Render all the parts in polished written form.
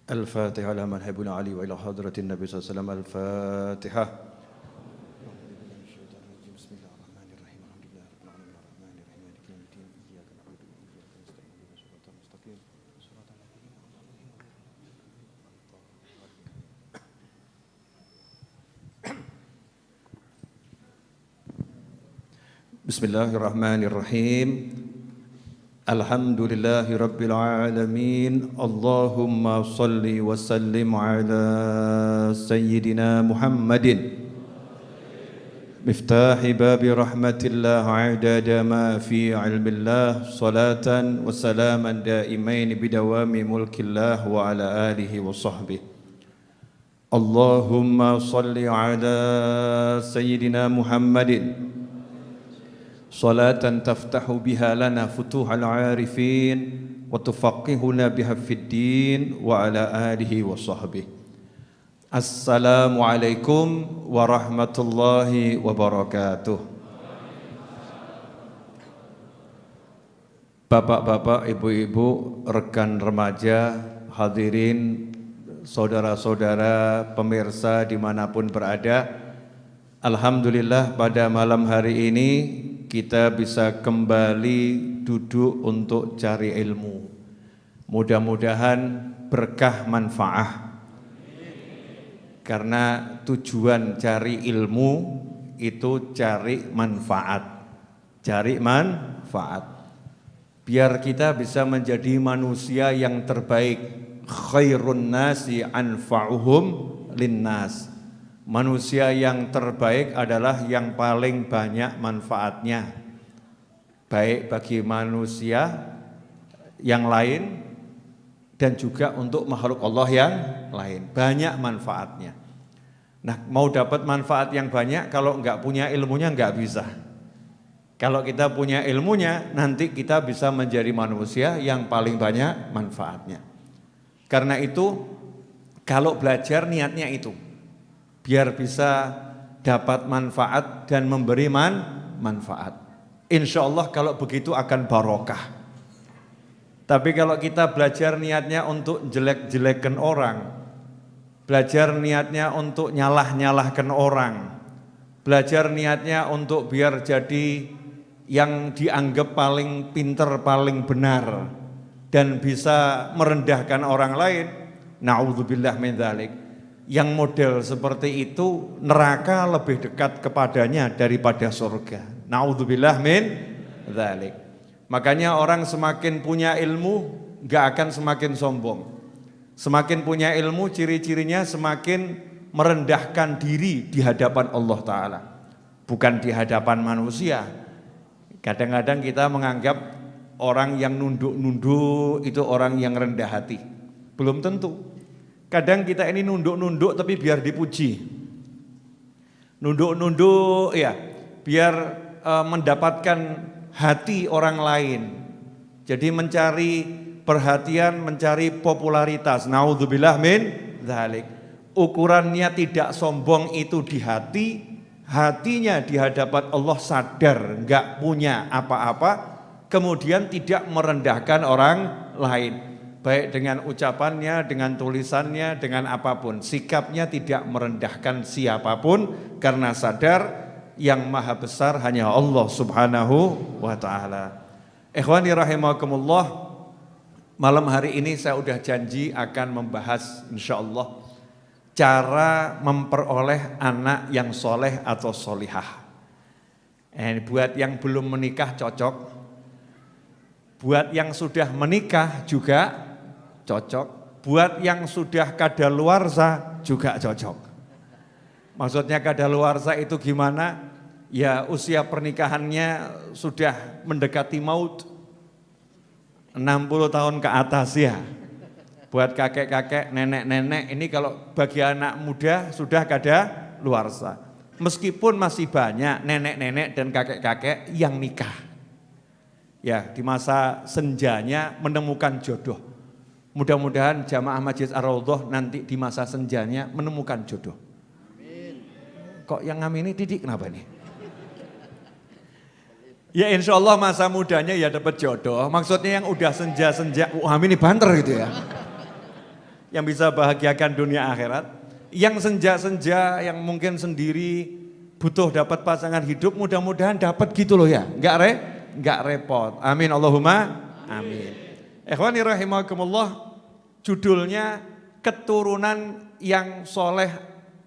الفاتحة على من حبنا علي وإلى حضرة النبي صلى الله عليه وسلم. الفاتحة. بسم الله الرحمن الرحيم. الحمد لله رب العالمين الرحمن الرحيم مالك يوم الدين إياك نعبد وإياك نستعين اهدنا الصراط المستقيم صراط الذين أنعمت عليهم. بسم الله الرحمن الرحيم. الحمد لله رب العالمين. اللهم صل وسلم على سيدنا محمد مفتاح باب رحمة الله عدد ما في علم الله صلاة وسلاما دائمين بدوام ملك الله وعلى آله وصحبه. اللهم صل على سيدنا محمد صلاة تفتح بها لنا فتوح العارفين وتفقهنا بها في الدين وعلى آله وصحبه. Assalamualaikum warahmatullahi wabarakatuh. Bapak-bapak, ibu-ibu, rekan remaja, hadirin, saudara-saudara, pemirsa dimanapun berada, alhamdulillah pada malam hari ini kita bisa kembali duduk untuk cari ilmu. Mudah-mudahan berkah manfaat. Karena tujuan cari ilmu itu cari manfaat. Cari manfaat. Biar kita bisa menjadi manusia yang terbaik. Khairun nasi anfa'uhum linnas. Manusia yang terbaik adalah yang paling banyak manfaatnya, baik bagi manusia yang lain dan juga untuk makhluk Allah yang lain. Banyak manfaatnya. Nah, mau dapat manfaat yang banyak, kalau enggak punya ilmunya enggak bisa. Kalau kita punya ilmunya, nanti kita bisa menjadi manusia yang paling banyak manfaatnya. Karena itu, kalau belajar niatnya itu biar bisa dapat manfaat dan memberi manfaat. Insya Allah kalau begitu akan barokah. Tapi kalau kita belajar niatnya untuk jelek-jelekan orang, belajar niatnya untuk nyalah-nyalahkan orang, belajar niatnya untuk biar jadi yang dianggap paling pinter, paling benar, dan bisa merendahkan orang lain, na'udzubillah min dzalik. Yang model seperti itu neraka lebih dekat kepadanya daripada surga. Na'udzubillah min dzalik. Makanya orang semakin punya ilmu gak akan semakin sombong. Semakin punya ilmu ciri-cirinya semakin merendahkan diri di hadapan Allah Ta'ala. Bukan di hadapan manusia. Kadang-kadang kita menganggap orang yang nunduk-nunduk itu orang yang rendah hati. Belum tentu. Kadang kita ini nunduk-nunduk tapi biar dipuji. Nunduk-nunduk ya, biar mendapatkan hati orang lain. Jadi mencari perhatian, mencari popularitas. Naudzubillah min dzalik. Ukurannya tidak sombong itu di hati, hatinya di hadapan Allah sadar enggak punya apa-apa, kemudian tidak merendahkan orang lain. Baik dengan ucapannya, dengan tulisannya, dengan apapun. Sikapnya tidak merendahkan siapapun karena sadar yang maha besar hanya Allah subhanahu wa ta'ala. Ikhwani rahimakumullah, malam hari ini saya udah janji akan membahas insyaallah cara memperoleh anak yang soleh atau solihah. Buat yang belum menikah cocok, buat yang sudah menikah juga cocok, buat yang sudah kadaluarsa juga cocok. Maksudnya kadaluarsa itu gimana? Ya usia pernikahannya sudah mendekati maut, 60 tahun ke atas ya. Buat kakek-kakek, nenek-nenek, ini kalau bagi anak muda sudah kadaluarsa. Meskipun masih banyak nenek-nenek dan kakek-kakek yang nikah. Ya di masa senjanya menemukan jodoh. Mudah-mudahan jamaah Masjid Ar-Raudhah nanti di masa senjanya menemukan jodoh. Amin. Kok yang ngamini Didik kenapa nih? Ya insya Allah masa mudanya ya dapat jodoh. Maksudnya yang udah senja-senja, amini banter gitu ya. yang bisa bahagiakan dunia akhirat. Yang senja-senja, yang mungkin sendiri butuh dapat pasangan hidup, mudah-mudahan dapat gitu loh ya, nggak repot. Amin Allahumma amin. Ikhwani rahimakumullah, judulnya keturunan yang soleh,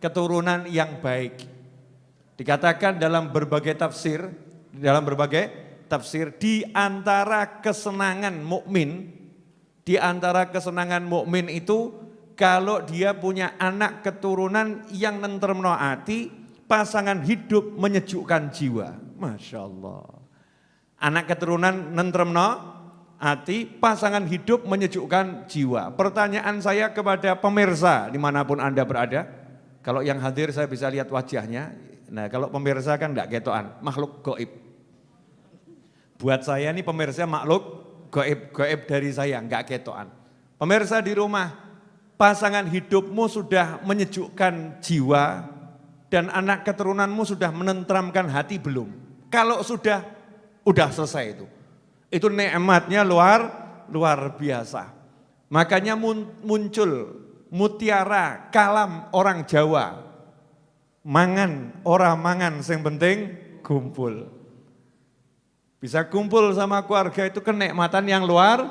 keturunan yang baik. Dikatakan dalam berbagai tafsir, di antara kesenangan mukmin itu kalau dia punya anak keturunan yang nentremno ati, pasangan hidup menyejukkan jiwa. Masya Allah. Anak keturunan nentremno ati, pasangan hidup menyejukkan jiwa. Pertanyaan saya kepada pemirsa dimanapun Anda berada, kalau yang hadir saya bisa lihat wajahnya. Nah kalau pemirsa kan enggak getoan, makhluk gaib. Buat saya ini pemirsa makhluk gaib dari saya, enggak getoan. Pemirsa di rumah, pasangan hidupmu sudah menyejukkan jiwa dan anak keturunanmu sudah menenteramkan hati belum? Kalau sudah selesai itu. Itu nikmatnya luar biasa. Makanya muncul mutiara kalam orang Jawa. Mangan, ora mangan, yang penting kumpul. Bisa kumpul sama keluarga itu kenikmatan yang luar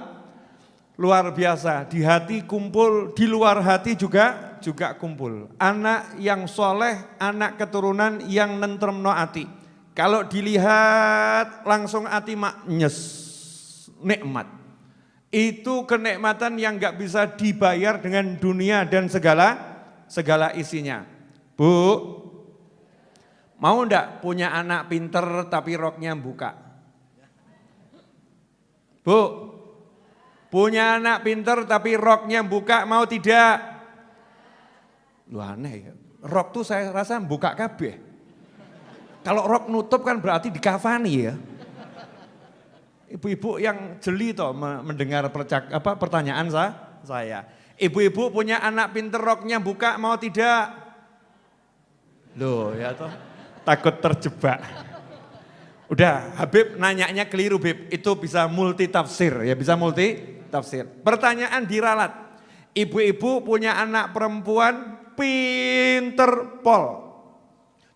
biasa. Di hati kumpul, di luar hati juga kumpul. Anak yang soleh, anak keturunan yang nentremno ati. Kalau dilihat langsung ati maknyes, nikmat. Itu kenikmatan yang gak bisa dibayar dengan dunia dan segala isinya. Bu, mau ndak punya anak pinter tapi roknya buka? Bu, punya anak pinter tapi roknya buka, mau tidak? Lu aneh ya, rok tuh saya rasa buka kabeh. Kalau rok nutup kan berarti dikafani ya. Ibu-ibu yang jeli toh mendengar pertanyaan saya. Ibu-ibu punya anak pinter roknya buka, mau tidak? Loh ya toh, takut terjebak. Udah, Habib nanyanya keliru Bib, itu bisa multi tafsir ya, bisa multi tafsir. Pertanyaan diralat, ibu-ibu punya anak perempuan pinter pol,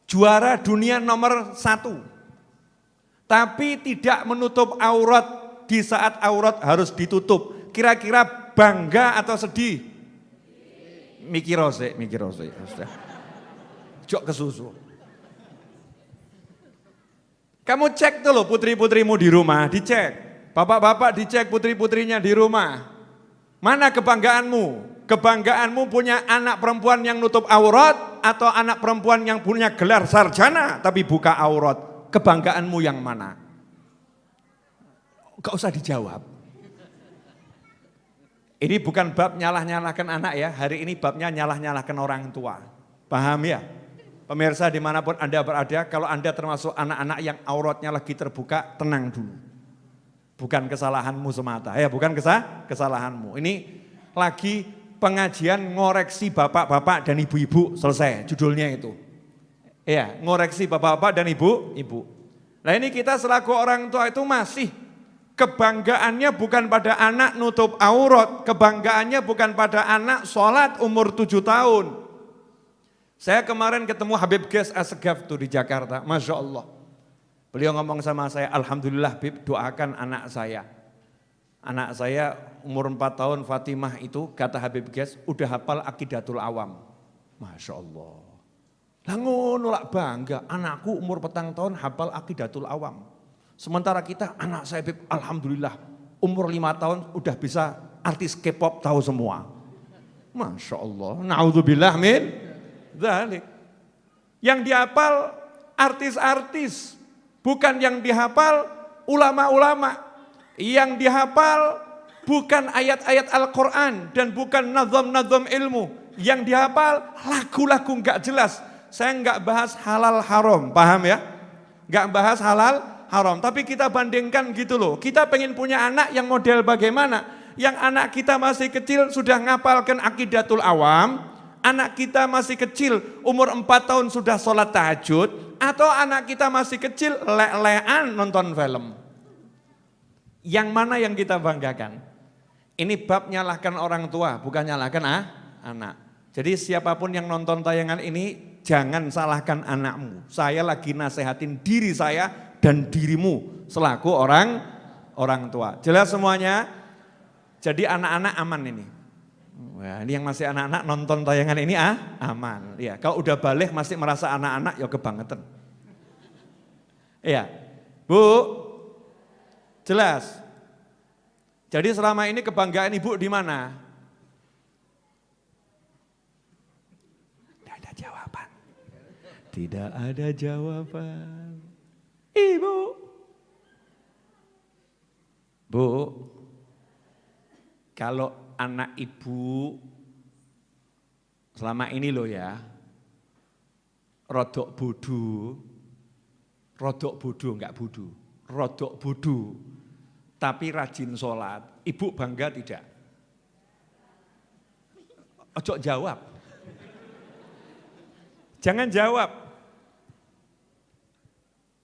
juara dunia nomor 1, tapi tidak menutup aurat di saat aurat harus ditutup. Kira-kira bangga atau sedih? Mikir ose. Jok kesusu. Kamu cek tuh loh putri-putrimu di rumah, dicek. Bapak-bapak dicek putri-putrinya di rumah. Mana kebanggaanmu? Kebanggaanmu punya anak perempuan yang nutup aurat atau anak perempuan yang punya gelar sarjana tapi buka aurat? Kebanggaanmu yang mana? Gak usah dijawab. Ini bukan bab nyalah-nyalahkan anak ya, hari ini babnya nyalah-nyalahkan orang tua. Paham ya? Pemirsa dimanapun Anda berada, kalau Anda termasuk anak-anak yang auratnya lagi terbuka, tenang dulu. Bukan kesalahanmu semata, ya bukan kesalahanmu. Ini lagi pengajian ngoreksi bapak-bapak dan ibu-ibu, selesai judulnya itu. Ya, ngoreksi bapak-bapak dan ibu-ibu. Nah ini kita selaku orang tua itu masih kebanggaannya bukan pada anak nutup aurat, kebanggaannya bukan pada anak sholat umur 7 tahun. Saya kemarin ketemu Habib Ges Asgaf tuh di Jakarta, Masya Allah. Beliau ngomong sama saya, Alhamdulillah Bib, doakan anak saya. Anak saya umur 4 tahun Fatimah itu, kata Habib Ges, udah hafal Aqidatul Awam. Masya Allah. Lah ngono lak bangga, anakku umur 4 tahun hafal Aqidatul Awam. Sementara kita, anak saya Bib, Alhamdulillah, umur 5 tahun udah bisa artis K-pop tahu semua. Masya Allah, na'udzubillah min dzalik. Yang dihafal artis-artis, bukan yang dihafal ulama-ulama. Yang dihafal bukan ayat-ayat Al-Quran dan bukan nazam-nazam ilmu. Yang dihafal lagu-lagu enggak jelas. Saya enggak bahas halal haram, paham ya? Enggak bahas halal haram, tapi kita bandingkan gitu loh. Kita pengen punya anak yang model bagaimana? Yang anak kita masih kecil sudah ngapalkan Aqidatul Awam. Anak kita masih kecil, umur 4 tahun sudah sholat tahajud, atau anak kita masih kecil, le-lean nonton film. Yang mana yang kita banggakan? Ini bab nyalahkan orang tua, bukan nyalahkan anak. Jadi siapapun yang nonton tayangan ini, jangan salahkan anakmu. Saya lagi nasehatin diri saya dan dirimu selaku orang tua. Jelas semuanya? Jadi anak-anak aman ini. Wah, ini yang masih anak-anak nonton tayangan ini aman. Ya, kalau udah balik masih merasa anak-anak ya kebangetan. Iya. Bu, jelas. Jadi selama ini kebanggaan ibu di mana? Tidak ada jawaban. Tidak ada jawaban. Ibu. Bu, kalau anak ibu selama ini loh ya, rodok bodoh enggak bodoh, rodok bodoh, tapi rajin sholat, ibu bangga tidak? Ojo jawab, jangan jawab.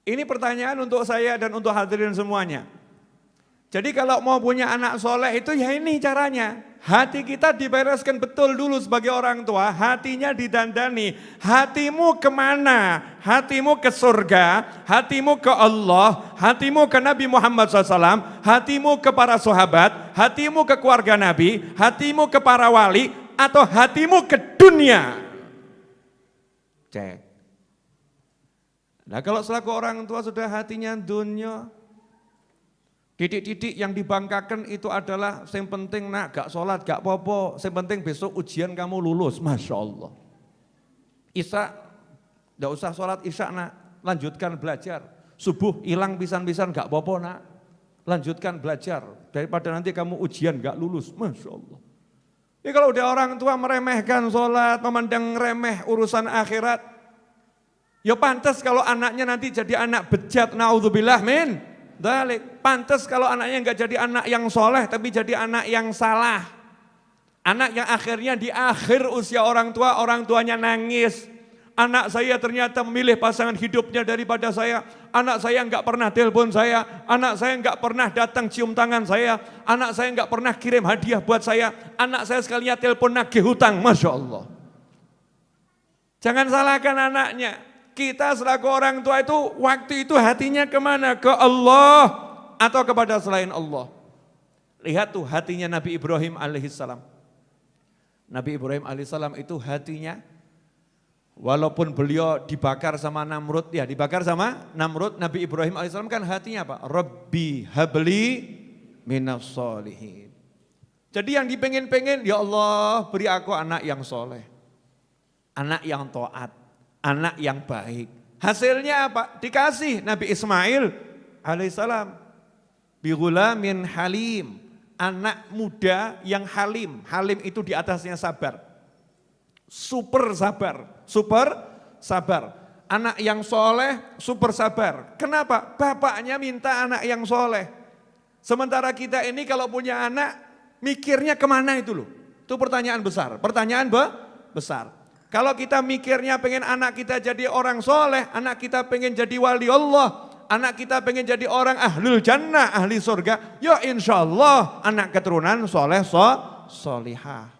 Ini pertanyaan untuk saya dan untuk hadirin semuanya. Jadi kalau mau punya anak soleh itu ya ini caranya. Hati kita dibereskan betul dulu sebagai orang tua, hatinya didandani. Hatimu kemana? Hatimu ke surga, hatimu ke Allah, hatimu ke Nabi Muhammad SAW, hatimu ke para sahabat, hatimu ke keluarga Nabi, hatimu ke para wali, atau hatimu ke dunia. Cek. Nah kalau selaku orang tua sudah hatinya dunia, titik-titik yang dibangkakan itu adalah yang penting nak gak sholat, gak popo, yang penting besok ujian kamu lulus, Masya Allah. Isya, gak usah sholat isya nak, lanjutkan belajar. Subuh hilang pisan-pisan gak popo nak, lanjutkan belajar. Daripada nanti kamu ujian gak lulus, Masya Allah. Ini kalau udah orang tua meremehkan sholat, memandang remeh urusan akhirat, ya pantas kalau anaknya nanti jadi anak bejat, naudzubillah min. Dalik, pantas kalau anaknya enggak jadi anak yang soleh tapi jadi anak yang salah. Anak yang akhirnya di akhir usia orang tuanya nangis. Anak saya ternyata memilih pasangan hidupnya daripada saya. Anak saya enggak pernah telepon saya. Anak saya enggak pernah datang cium tangan saya. Anak saya enggak pernah kirim hadiah buat saya. Anak saya sekalinya telepon nagih hutang, Masya Allah. Jangan salahkan anaknya. Kita selaku orang tua itu waktu itu hatinya kemana? Ke Allah atau kepada selain Allah? Lihat tuh hatinya Nabi Ibrahim alaihissalam. Nabi Ibrahim alaihissalam itu hatinya, walaupun beliau dibakar sama Namrud, ya dibakar sama Namrud, Nabi Ibrahim alaihissalam kan hatinya apa? Rabbi habli minas sholihin. Jadi yang dipengen-pengen, ya Allah beri aku anak yang soleh, anak yang taat, anak yang baik. Hasilnya apa? Dikasih Nabi Ismail alaihissalam. Bigulamin halim. Anak muda yang halim. Halim itu di atasnya sabar. Super sabar. Super sabar. Anak yang soleh super sabar. Kenapa? Bapaknya minta anak yang soleh. Sementara kita ini kalau punya anak mikirnya kemana itu loh. Itu pertanyaan besar. Pertanyaan besar. Kalau kita mikirnya pengen anak kita jadi orang soleh, anak kita pengen jadi wali Allah, anak kita pengen jadi orang ahlul jannah, ahli surga, ya insya Allah anak keturunan soleh, solihah.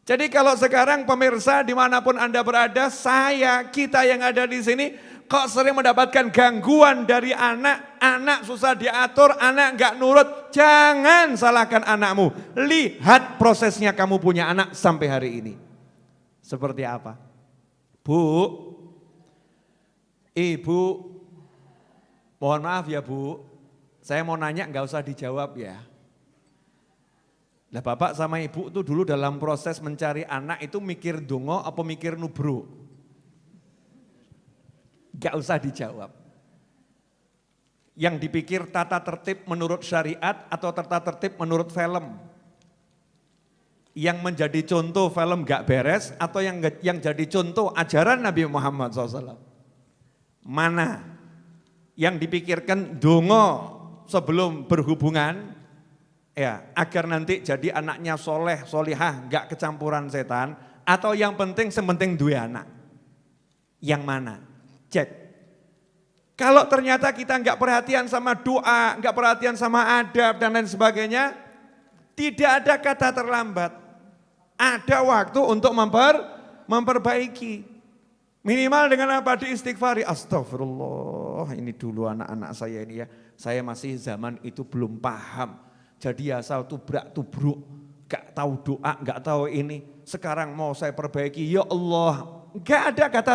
Jadi kalau sekarang pemirsa dimanapun Anda berada, kita yang ada di sini, kok sering mendapatkan gangguan dari anak susah diatur, anak gak nurut, jangan salahkan anakmu. Lihat prosesnya kamu punya anak sampai hari ini. Seperti apa? Bu, Ibu, mohon maaf ya Bu, saya mau nanya nggak usah dijawab ya. Nah Bapak sama Ibu tuh dulu dalam proses mencari anak itu mikir dongo apa mikir nubro? Nggak usah dijawab. Yang dipikir tata tertib menurut syariat atau tata tertib menurut film? Yang menjadi contoh film gak beres atau yang jadi contoh ajaran Nabi Muhammad SAW? Mana yang dipikirkan dongo sebelum berhubungan, ya agar nanti jadi anaknya soleh, solihah, gak kecampuran setan, atau yang penting sementing dua anak? Yang mana? Cek. Kalau ternyata kita gak perhatian sama doa, gak perhatian sama adab dan lain sebagainya, Tidak ada kata terlambat. Ada waktu untuk memperbaiki. Minimal dengan apa? Diistighfari. Astagfirullah, ini dulu anak-anak saya ini ya. Saya masih zaman itu belum paham. Jadi asal tubrak-tubruk, gak tahu doa, gak tahu ini. Sekarang mau saya perbaiki, ya Allah. Gak ada kata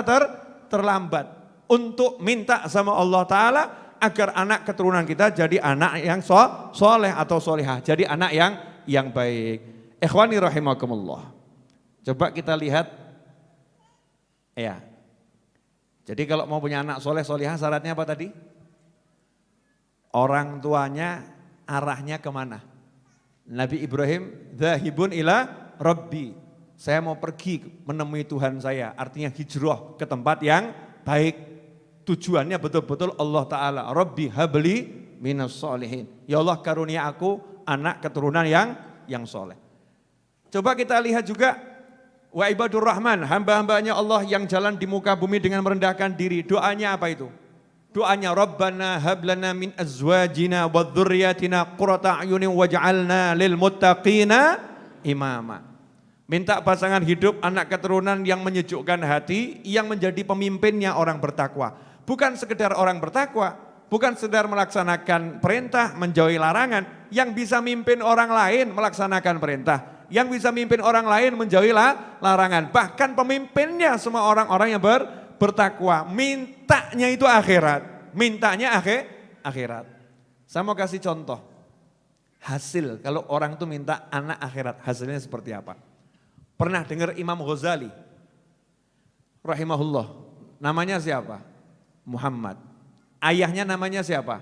terlambat. Untuk minta sama Allah Ta'ala agar anak keturunan kita jadi anak yang soleh atau solehah. Jadi anak yang baik. Ikhwani rahimakumullah. Coba kita lihat. Ya. Jadi kalau mau punya anak soleh solehah syaratnya apa tadi? Orang tuanya arahnya kemana? Nabi Ibrahim, dzahibun ila rabbi. Saya mau pergi menemui Tuhan saya. Artinya hijrah ke tempat yang baik. Tujuannya betul-betul Allah Ta'ala. Rabbi habli minas sholihin. Ya Allah karunia aku anak keturunan yang soleh. Coba kita lihat juga wa ibadur rahman, hamba-hambanya Allah yang jalan di muka bumi dengan merendahkan diri. Doanya apa itu? Doanya Rabbana hablana min azwajina wa dzurriyyatina qurrata a'yunin waj'alna lil muttaqina imama. Minta pasangan hidup anak keturunan yang menyejukkan hati, yang menjadi pemimpinnya orang bertakwa. Bukan sekedar orang bertakwa, bukan sekedar melaksanakan perintah, menjauhi larangan, yang bisa mimpin orang lain melaksanakan perintah, yang bisa mimpin orang lain menjauhi larangan. Bahkan pemimpinnya semua orang-orang yang bertakwa, mintanya itu akhirat, mintanya akhirat. Saya mau kasih contoh, hasil kalau orang itu minta anak akhirat, hasilnya seperti apa? Pernah dengar Imam Ghazali, rahimahullah, namanya siapa? Muhammad. Ayahnya namanya siapa?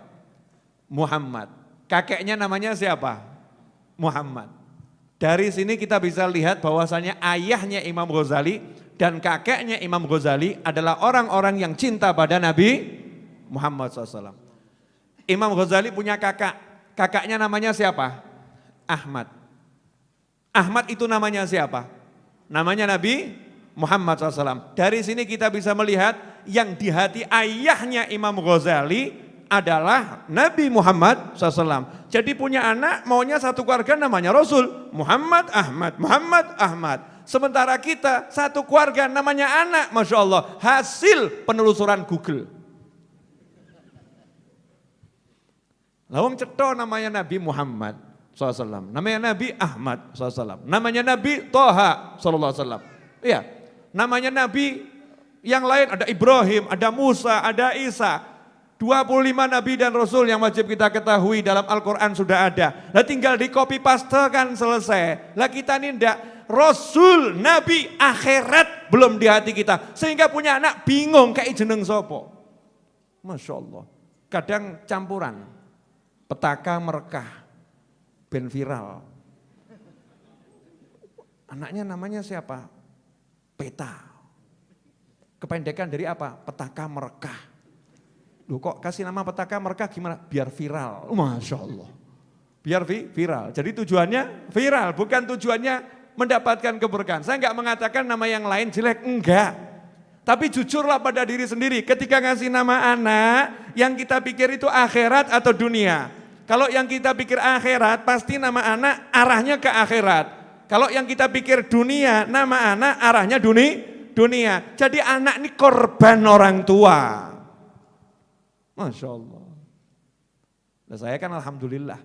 Muhammad. Kakeknya namanya siapa? Muhammad. Dari sini kita bisa lihat bahwasanya ayahnya Imam Ghazali dan kakeknya Imam Ghazali adalah orang-orang yang cinta pada Nabi Muhammad SAW. Imam Ghazali punya kakak. Kakaknya namanya siapa? Ahmad. Ahmad itu namanya siapa? Namanya Nabi Muhammad SAW. Dari sini kita bisa melihat yang di hati ayahnya Imam Ghazali adalah Nabi Muhammad SAW. Jadi punya anak maunya satu keluarga namanya Rasul. Muhammad Ahmad, Muhammad Ahmad. Sementara kita satu keluarga namanya anak, Masya Allah, hasil penelusuran Google. Lawang ceto namanya Nabi Muhammad SAW. Namanya Nabi Ahmad SAW. Namanya Nabi Toha SAW. Iya. Namanya Nabi yang lain ada Ibrahim, ada Musa, ada Isa. 25 Nabi dan Rasul yang wajib kita ketahui dalam Al-Quran sudah ada. Lah tinggal di copy paste kan selesai. Lah kita ini enggak, Rasul, Nabi, akhirat belum di hati kita. Sehingga punya anak bingung kayak jeneng sopo. Masya Allah. Kadang campuran. Petaka merekah. Ben viral. Anaknya namanya siapa? Peta. Kependekan dari apa? Petaka merekah. Loh kok kasih nama petaka merekah gimana? Biar viral. Masya Allah. Biar viral. Jadi tujuannya viral, bukan tujuannya mendapatkan keberkahan. Saya enggak mengatakan nama yang lain jelek, enggak. Tapi jujurlah pada diri sendiri. Ketika ngasih nama anak, yang kita pikir itu akhirat atau dunia. Kalau yang kita pikir akhirat, pasti nama anak arahnya ke akhirat. Kalau yang kita pikir dunia, nama anak arahnya dunia. Jadi anak ini korban orang tua. Masya Allah. Nah, saya kan alhamdulillah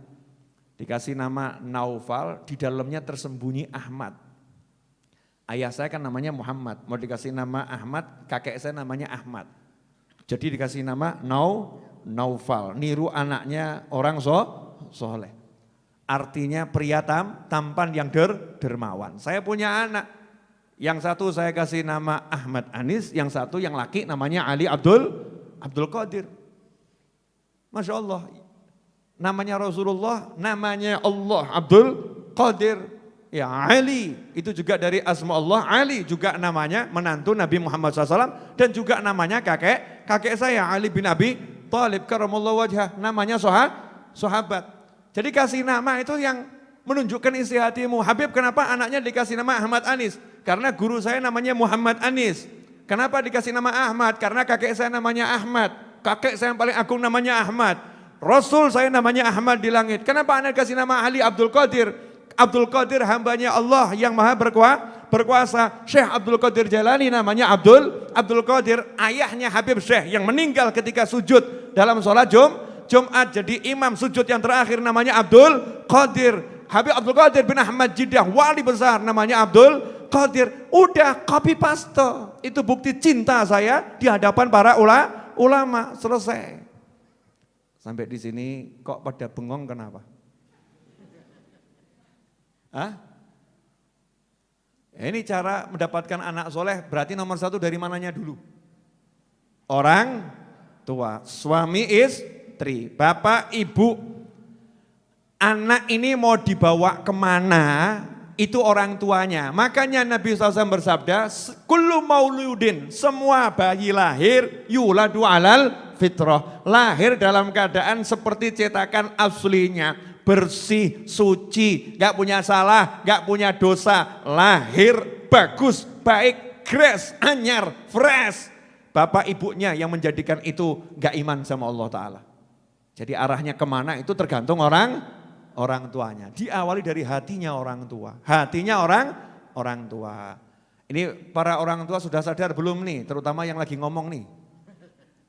dikasih nama Naufal, di dalamnya tersembunyi Ahmad. Ayah saya kan namanya Muhammad, mau dikasih nama Ahmad, kakek saya namanya Ahmad. Jadi dikasih nama Naufal, niru anaknya orang soleh. Artinya pria tampan yang dermawan. Saya punya anak, yang satu saya kasih nama Ahmad Anis, yang satu yang laki namanya Ali Abdul Qadir. Masya Allah, namanya Rasulullah, namanya Allah Abdul Qadir. Ya Ali, itu juga dari asma Allah, Ali juga namanya menantu Nabi Muhammad SAW dan juga namanya kakek saya Ali bin Abi Thalib karamallahu wajhah, namanya sahabat. Jadi kasih nama itu yang menunjukkan isi hatimu. Habib kenapa anaknya dikasih nama Ahmad Anis? Karena guru saya namanya Muhammad Anis. Kenapa dikasih nama Ahmad? Karena kakek saya namanya Ahmad. Kakek saya yang paling agung namanya Ahmad. Rasul saya namanya Ahmad di langit. Kenapa anak dikasih nama Ali Abdul Qadir? Abdul Qadir hambanya Allah yang maha berkuasa. Syekh Abdul Qadir Jalani namanya Abdul Qadir, ayahnya Habib Syekh yang meninggal ketika sujud dalam sholat Jumat. Jadi imam sujud yang terakhir namanya Abdul Qadir. Habib Abdul Qadir bin Ahmad Jidah, wali besar namanya Abdul Qadir. Udah copy paste. Itu bukti cinta saya di hadapan para ulama. Selesai. Sampai di sini kok pada bengong kenapa? Hah? Ini cara mendapatkan anak soleh berarti nomor satu dari mananya dulu? Orang tua, suami istri, bapak ibu. Anak ini mau dibawa kemana, itu orang tuanya. Makanya Nabi SAW bersabda, kullu mauludin, semua bayi lahir, yuladu alal fitrah. Lahir dalam keadaan seperti cetakan aslinya, bersih, suci, gak punya salah, gak punya dosa. Lahir bagus, baik, grace, anyar, fresh. Bapak ibunya yang menjadikan itu gak iman sama Allah Ta'ala. Jadi arahnya kemana itu tergantung orang tuanya. Diawali dari hatinya orang tua. Hatinya orang tua. Ini para orang tua sudah sadar belum nih? Terutama yang lagi ngomong nih.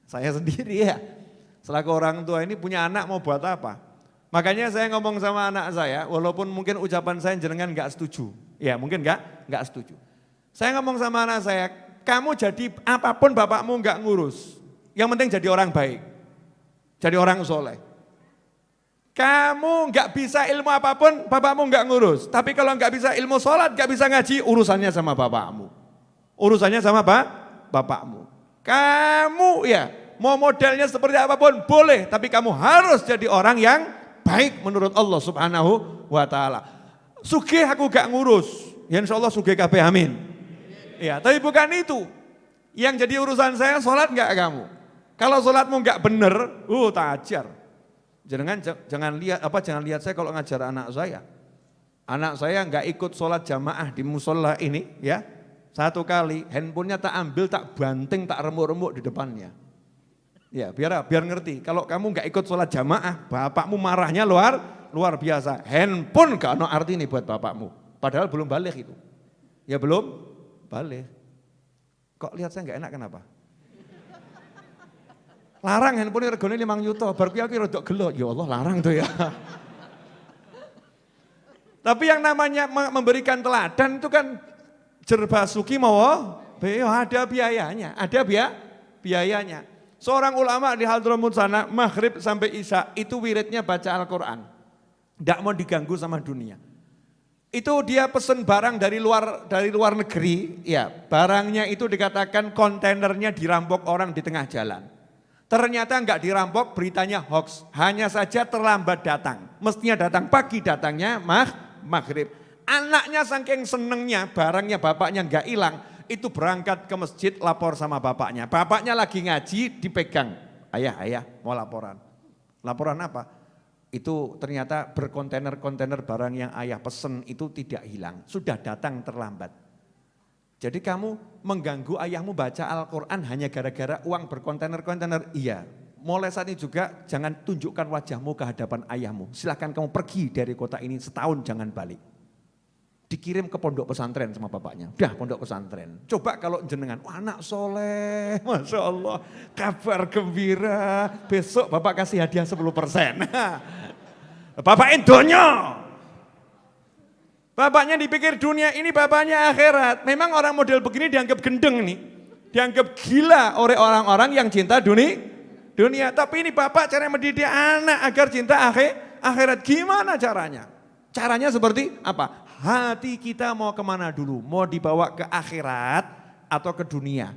Saya sendiri ya. Selaku orang tua ini punya anak mau buat apa? Makanya saya ngomong sama anak saya, walaupun mungkin ucapan saya jenengan gak setuju. Ya mungkin gak setuju. Saya ngomong sama anak saya, kamu jadi apapun bapakmu gak ngurus. Yang penting jadi orang baik. Jadi orang soleh. Kamu gak bisa ilmu apapun, bapakmu gak ngurus. Tapi kalau gak bisa ilmu sholat, gak bisa ngaji, urusannya sama bapakmu. Urusannya sama bapakmu. Kamu ya, mau modelnya seperti apapun boleh. Tapi kamu harus jadi orang yang baik menurut Allah Subhanahu wa ta'ala. Sugih aku gak ngurus. Ya insya Allah sugih kabeh amin. Ya, tapi bukan itu. Yang jadi urusan saya sholat gak kamu. Kalau sholatmu gak bener, tak ajar. Jangan lihat saya kalau ngajar anak saya. Anak saya nggak ikut sholat jamaah di musola ini ya. Satu kali handphonenya tak ambil, tak banting, tak remuk-remuk di depannya. Ya biar ngerti. Kalau kamu nggak ikut sholat jamaah, bapakmu marahnya luar biasa. Handphone gak ada arti nih buat bapakmu. Padahal belum balik itu. Ya belum balik. Kok lihat saya nggak enak kenapa? Larang handphone regane 5 juta, bar kuwi aku rada gelo. Ya Allah larang tuh ya. Tapi yang namanya memberikan teladan itu kan jerbasuki mau ada biayanya, biayanya. Seorang ulama di Hadramut sana, maghrib sampai isya itu wiridnya baca Al-Quran. Tidak mau diganggu sama dunia. Itu dia pesen barang dari luar negeri, ya barangnya itu dikatakan kontainernya dirampok orang di tengah jalan. Ternyata enggak dirampok, beritanya hoax. Hanya saja terlambat datang. Mestinya datang pagi, datangnya maghrib. Anaknya saking senengnya, barangnya bapaknya enggak hilang. Itu berangkat ke masjid, lapor sama bapaknya. Bapaknya lagi ngaji, dipegang. Ayah, mau laporan. Laporan apa? Itu ternyata berkontainer-kontainer barang yang ayah pesen itu tidak hilang. Sudah datang terlambat. Jadi kamu mengganggu ayahmu baca Al-Quran hanya gara-gara uang berkontainer-kontainer. Iya, mulai saat ini juga jangan tunjukkan wajahmu ke hadapan ayahmu. Silahkan kamu pergi dari kota ini setahun jangan balik. Dikirim ke pondok pesantren sama bapaknya. Udah pondok pesantren. Coba kalau jenengan, anak soleh, Masya Allah, kabar gembira. Besok bapak kasih hadiah 10%. Bapak donya. Bapaknya dipikir dunia ini, bapaknya akhirat. Memang orang model begini dianggap gendeng nih. Dianggap gila oleh orang-orang yang cinta dunia. Tapi ini bapak cara mendidik anak agar cinta akhirat. Gimana caranya? Caranya seperti apa? Hati kita mau kemana dulu? Mau dibawa ke akhirat atau ke dunia?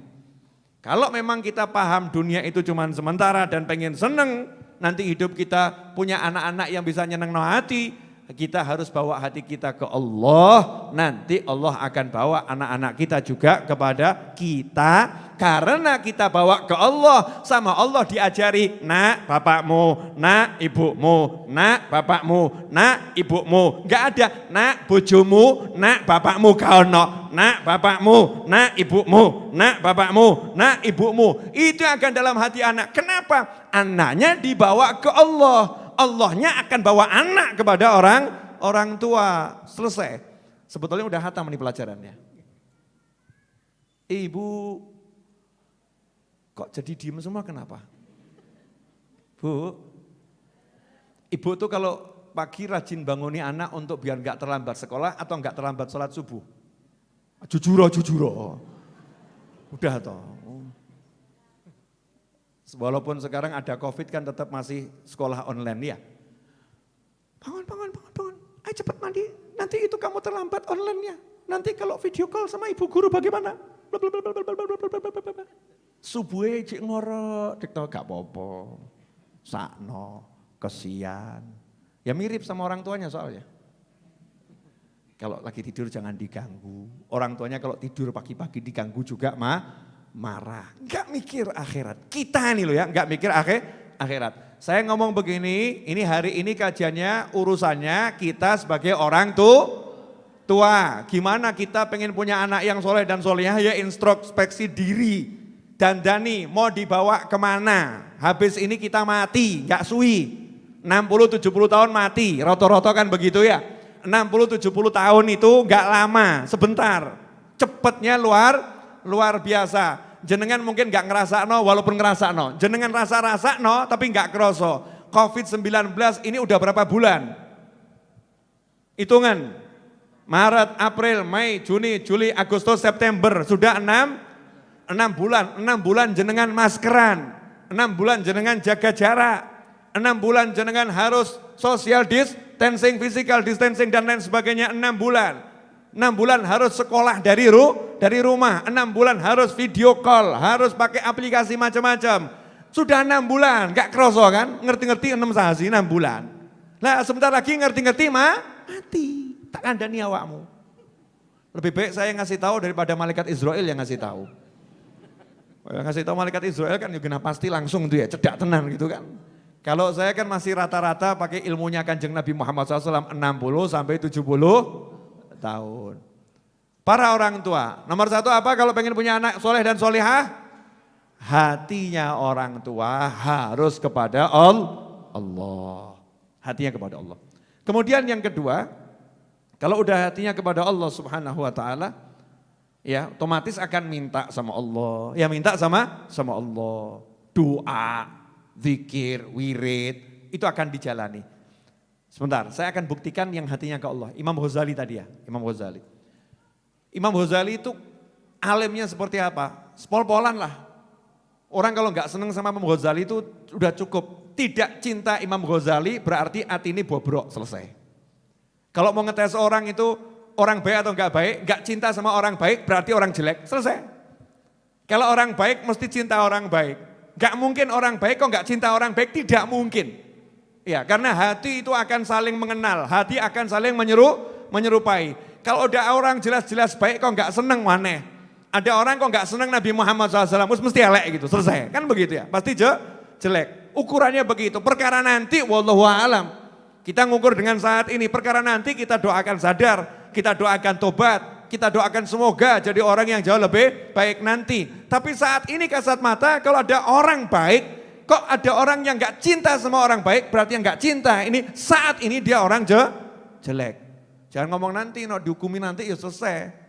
Kalau memang kita paham dunia itu cuma sementara dan pengen seneng. Nanti hidup kita punya anak-anak yang bisa nyeneng no hati. Kita harus bawa hati kita ke Allah, nanti Allah akan bawa anak-anak kita juga kepada kita. Karena kita bawa ke Allah, sama Allah diajari, nak bapakmu, nak ibumu, nak bapakmu, nak ibumu. Gak ada, nak bojomu, nak bapakmu kaono, nak bapakmu, nak ibumu, nak bapakmu, nak ibumu. Itu akan dalam hati anak. Kenapa? Anaknya dibawa ke Allah. Allahnya akan bawa anak kepada orang tua, selesai. Sebetulnya udah hatam nih pelajarannya. Ibu, kok jadi diem semua kenapa? Bu, ibu tuh kalau pagi rajin banguni anak untuk biar nggak terlambat sekolah atau nggak terlambat sholat subuh? Jujur. Udah toh. Walaupun sekarang ada COVID kan tetap masih sekolah online ya. Bangun. Ayo cepat mandi. Nanti itu kamu terlambat online-nya. Nanti kalau video call sama ibu guru bagaimana? Subuhe cik ngorok, dikto gak apa-apa. Sakno, kesian. Ya mirip sama orang tuanya soalnya. Kalau lagi tidur jangan diganggu. Orang tuanya kalau tidur pagi-pagi diganggu juga marah. Enggak mikir akhirat. Kita nih loh ya, enggak mikir akhirat. Saya ngomong begini, ini hari ini kajiannya urusannya kita sebagai orang tua. Gimana kita pengen punya anak yang soleh dan solehah ya introspeksi diri. Dandani mau dibawa kemana? Habis ini kita mati, enggak suwi. 60-70 tahun mati, roto-roto kan begitu ya. 60-70 tahun itu enggak lama, sebentar. Cepetnya luar biasa. Jenengan mungkin gak ngerasa walaupun ngerasa jenengan rasa tapi gak keroso. COVID-19 ini udah berapa bulan? Hitungan, Maret, April, Mei, Juni, Juli, Agustus, September, sudah 6 bulan. 6 bulan jenengan maskeran, 6 bulan jenengan jaga jarak, 6 bulan jenengan harus social distancing, physical distancing dan lain sebagainya 6 bulan. 6 bulan harus sekolah dari rumah, 6 bulan harus video call, harus pakai aplikasi macam-macam. Sudah 6 bulan, gak keroso kan? Ngerti-ngerti 6 sasi 6 bulan. Nah sebentar lagi ngerti-ngerti mati. Tak kandani awakmu. Lebih baik saya ngasih tahu daripada malaikat Israel yang ngasih tahu. Ngasih tahu malaikat Israel kan juga pasti langsung tuh ya, cedak tenan gitu kan. Kalau saya kan masih rata-rata pakai ilmunya Kanjeng Nabi Muhammad SAW 60 sampai 70 tahun. Para orang tua, nomor 1 apa kalau pengen punya anak soleh dan solehah? Hatinya orang tua harus kepada Allah. Hatinya kepada Allah. Kemudian yang kedua, kalau udah hatinya kepada Allah Subhanahu wa taala, ya otomatis akan minta sama Allah. Ya minta sama Allah. Doa, zikir, wirid, itu akan dijalani. Sebentar, saya akan buktikan yang hatinya ke Allah. Imam Ghazali tadi ya, Imam Ghazali. Imam Ghazali itu alimnya seperti apa? Sepol-polan lah. Orang kalau nggak seneng sama Imam Ghazali itu udah cukup. Tidak cinta Imam Ghazali berarti hati ini bobrok, selesai. Kalau mau ngetes orang itu orang baik atau nggak cinta sama orang baik berarti orang jelek, selesai. Kalau orang baik mesti cinta orang baik. Nggak mungkin orang baik kok nggak cinta orang baik, tidak mungkin. Ya, karena hati itu akan saling mengenal, hati akan saling menyerupai. Kalau udah orang jelas-jelas baik kok nggak seneng maneh. Ada orang kok nggak seneng Nabi Muhammad SAW, mesti elek gitu, selesai. Kan begitu ya, pasti jelek. Ukurannya begitu, perkara nanti wallahu alam. Kita ngukur dengan saat ini, perkara nanti kita doakan sadar, kita doakan tobat, kita doakan semoga jadi orang yang jauh lebih baik nanti. Tapi saat ini kasat mata kalau ada orang baik, kok ada orang yang gak cinta sama orang baik, berarti yang gak cinta. Ini saat ini dia orang jelek. Jangan ngomong nanti, dihukumi nanti ya selesai.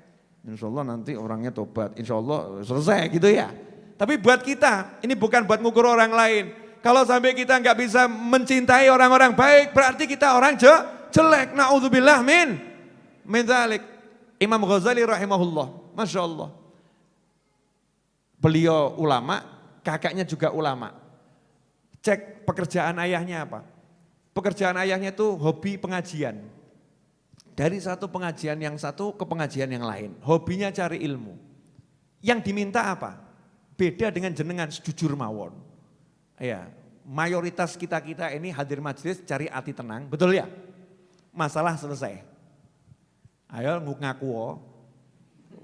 Insya Allah nanti orangnya tobat, insya Allah selesai gitu ya. Tapi buat kita, ini bukan buat ngukur orang lain. Kalau sampai kita gak bisa mencintai orang-orang baik, berarti kita orang jelek. Na'udzubillah min dzalik. Imam Ghazali rahimahullah, Masya Allah. Beliau ulama, kakaknya juga ulama. Cek pekerjaan ayahnya apa? Pekerjaan ayahnya itu hobi pengajian. Dari satu pengajian yang satu ke pengajian yang lain. Hobinya cari ilmu. Yang diminta apa? Beda dengan jenengan sejujur mawon. Ya, mayoritas kita ini hadir majelis cari hati tenang, betul ya? Masalah selesai. Ayo ngaku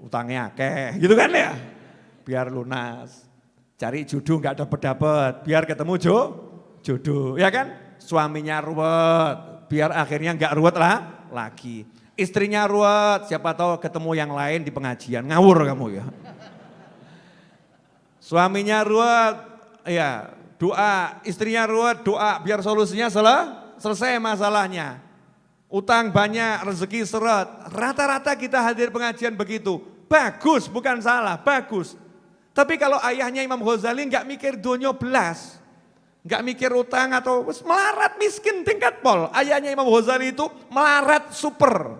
utangnya akeh, gitu kan ya? Biar lunas. Cari jodoh nggak dapet, biar ketemu jodoh, ya kan? Suaminya ruwet, biar akhirnya nggak ruwet lagi. Istrinya ruwet, siapa tahu ketemu yang lain di pengajian, ngawur kamu ya. Suaminya ruwet, ya doa, istrinya ruwet, doa, biar solusinya selesai masalahnya. Utang banyak, rezeki seret. Rata-rata kita hadir pengajian begitu. Bagus, bukan salah, bagus. Tapi kalau ayahnya Imam Ghazali nggak mikir dunia belas. Nggak mikir utang atau melarat miskin tingkat pol. Ayahnya Imam Ghazali itu melarat super.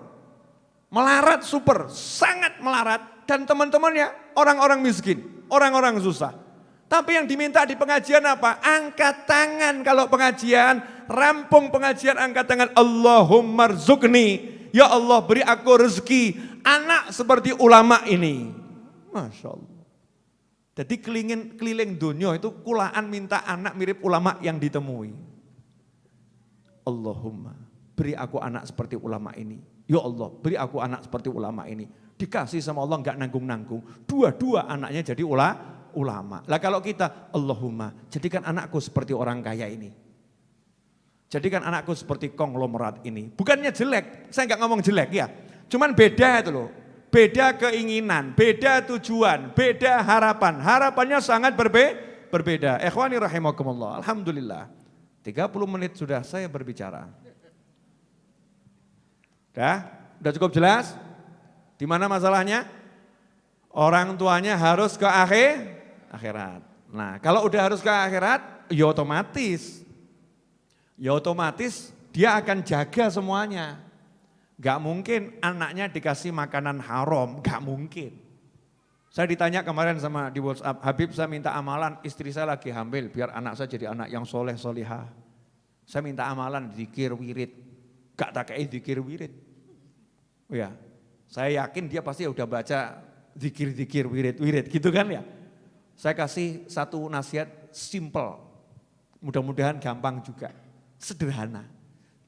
Melarat super, sangat melarat. Dan teman-temannya orang-orang miskin, orang-orang susah. Tapi yang diminta di pengajian apa? Angkat tangan kalau pengajian, rampung pengajian angkat tangan. Allahumma rzuqni, ya Allah beri aku rezeki, anak seperti ulama ini. Masya Allah. Jadi keliling dunia itu kulaan minta anak mirip ulama yang ditemui. Allahumma beri aku anak seperti ulama ini. Ya Allah beri aku anak seperti ulama ini. Dikasih sama Allah enggak nanggung-nanggung. Dua-dua anaknya jadi ulama. Lah kalau kita, Allahumma jadikan anakku seperti orang kaya ini. Jadikan anakku seperti konglomerat ini. Bukannya jelek, saya enggak ngomong jelek ya. Cuman beda itu loh. Beda keinginan, beda tujuan, beda harapan. Harapannya sangat berbeda. Ikhwani rahimakumullah. Alhamdulillah. 30 menit sudah saya berbicara. Udah cukup jelas? Di mana masalahnya? Orang tuanya harus ke akhirat. Nah, kalau udah harus ke akhirat, ya otomatis. Ya otomatis dia akan jaga semuanya. Gak mungkin anaknya dikasih makanan haram, gak mungkin. Saya ditanya kemarin sama di WhatsApp, Habib saya minta amalan, istri saya lagi hamil, biar anak saya jadi anak yang soleh solihah. Saya minta amalan, zikir wirid, gak tak kayak zikir wirid. Oh ya, saya yakin dia pasti udah baca zikir-zikir wirid-wirid gitu kan ya. Saya kasih satu nasihat simple, mudah-mudahan gampang juga, sederhana.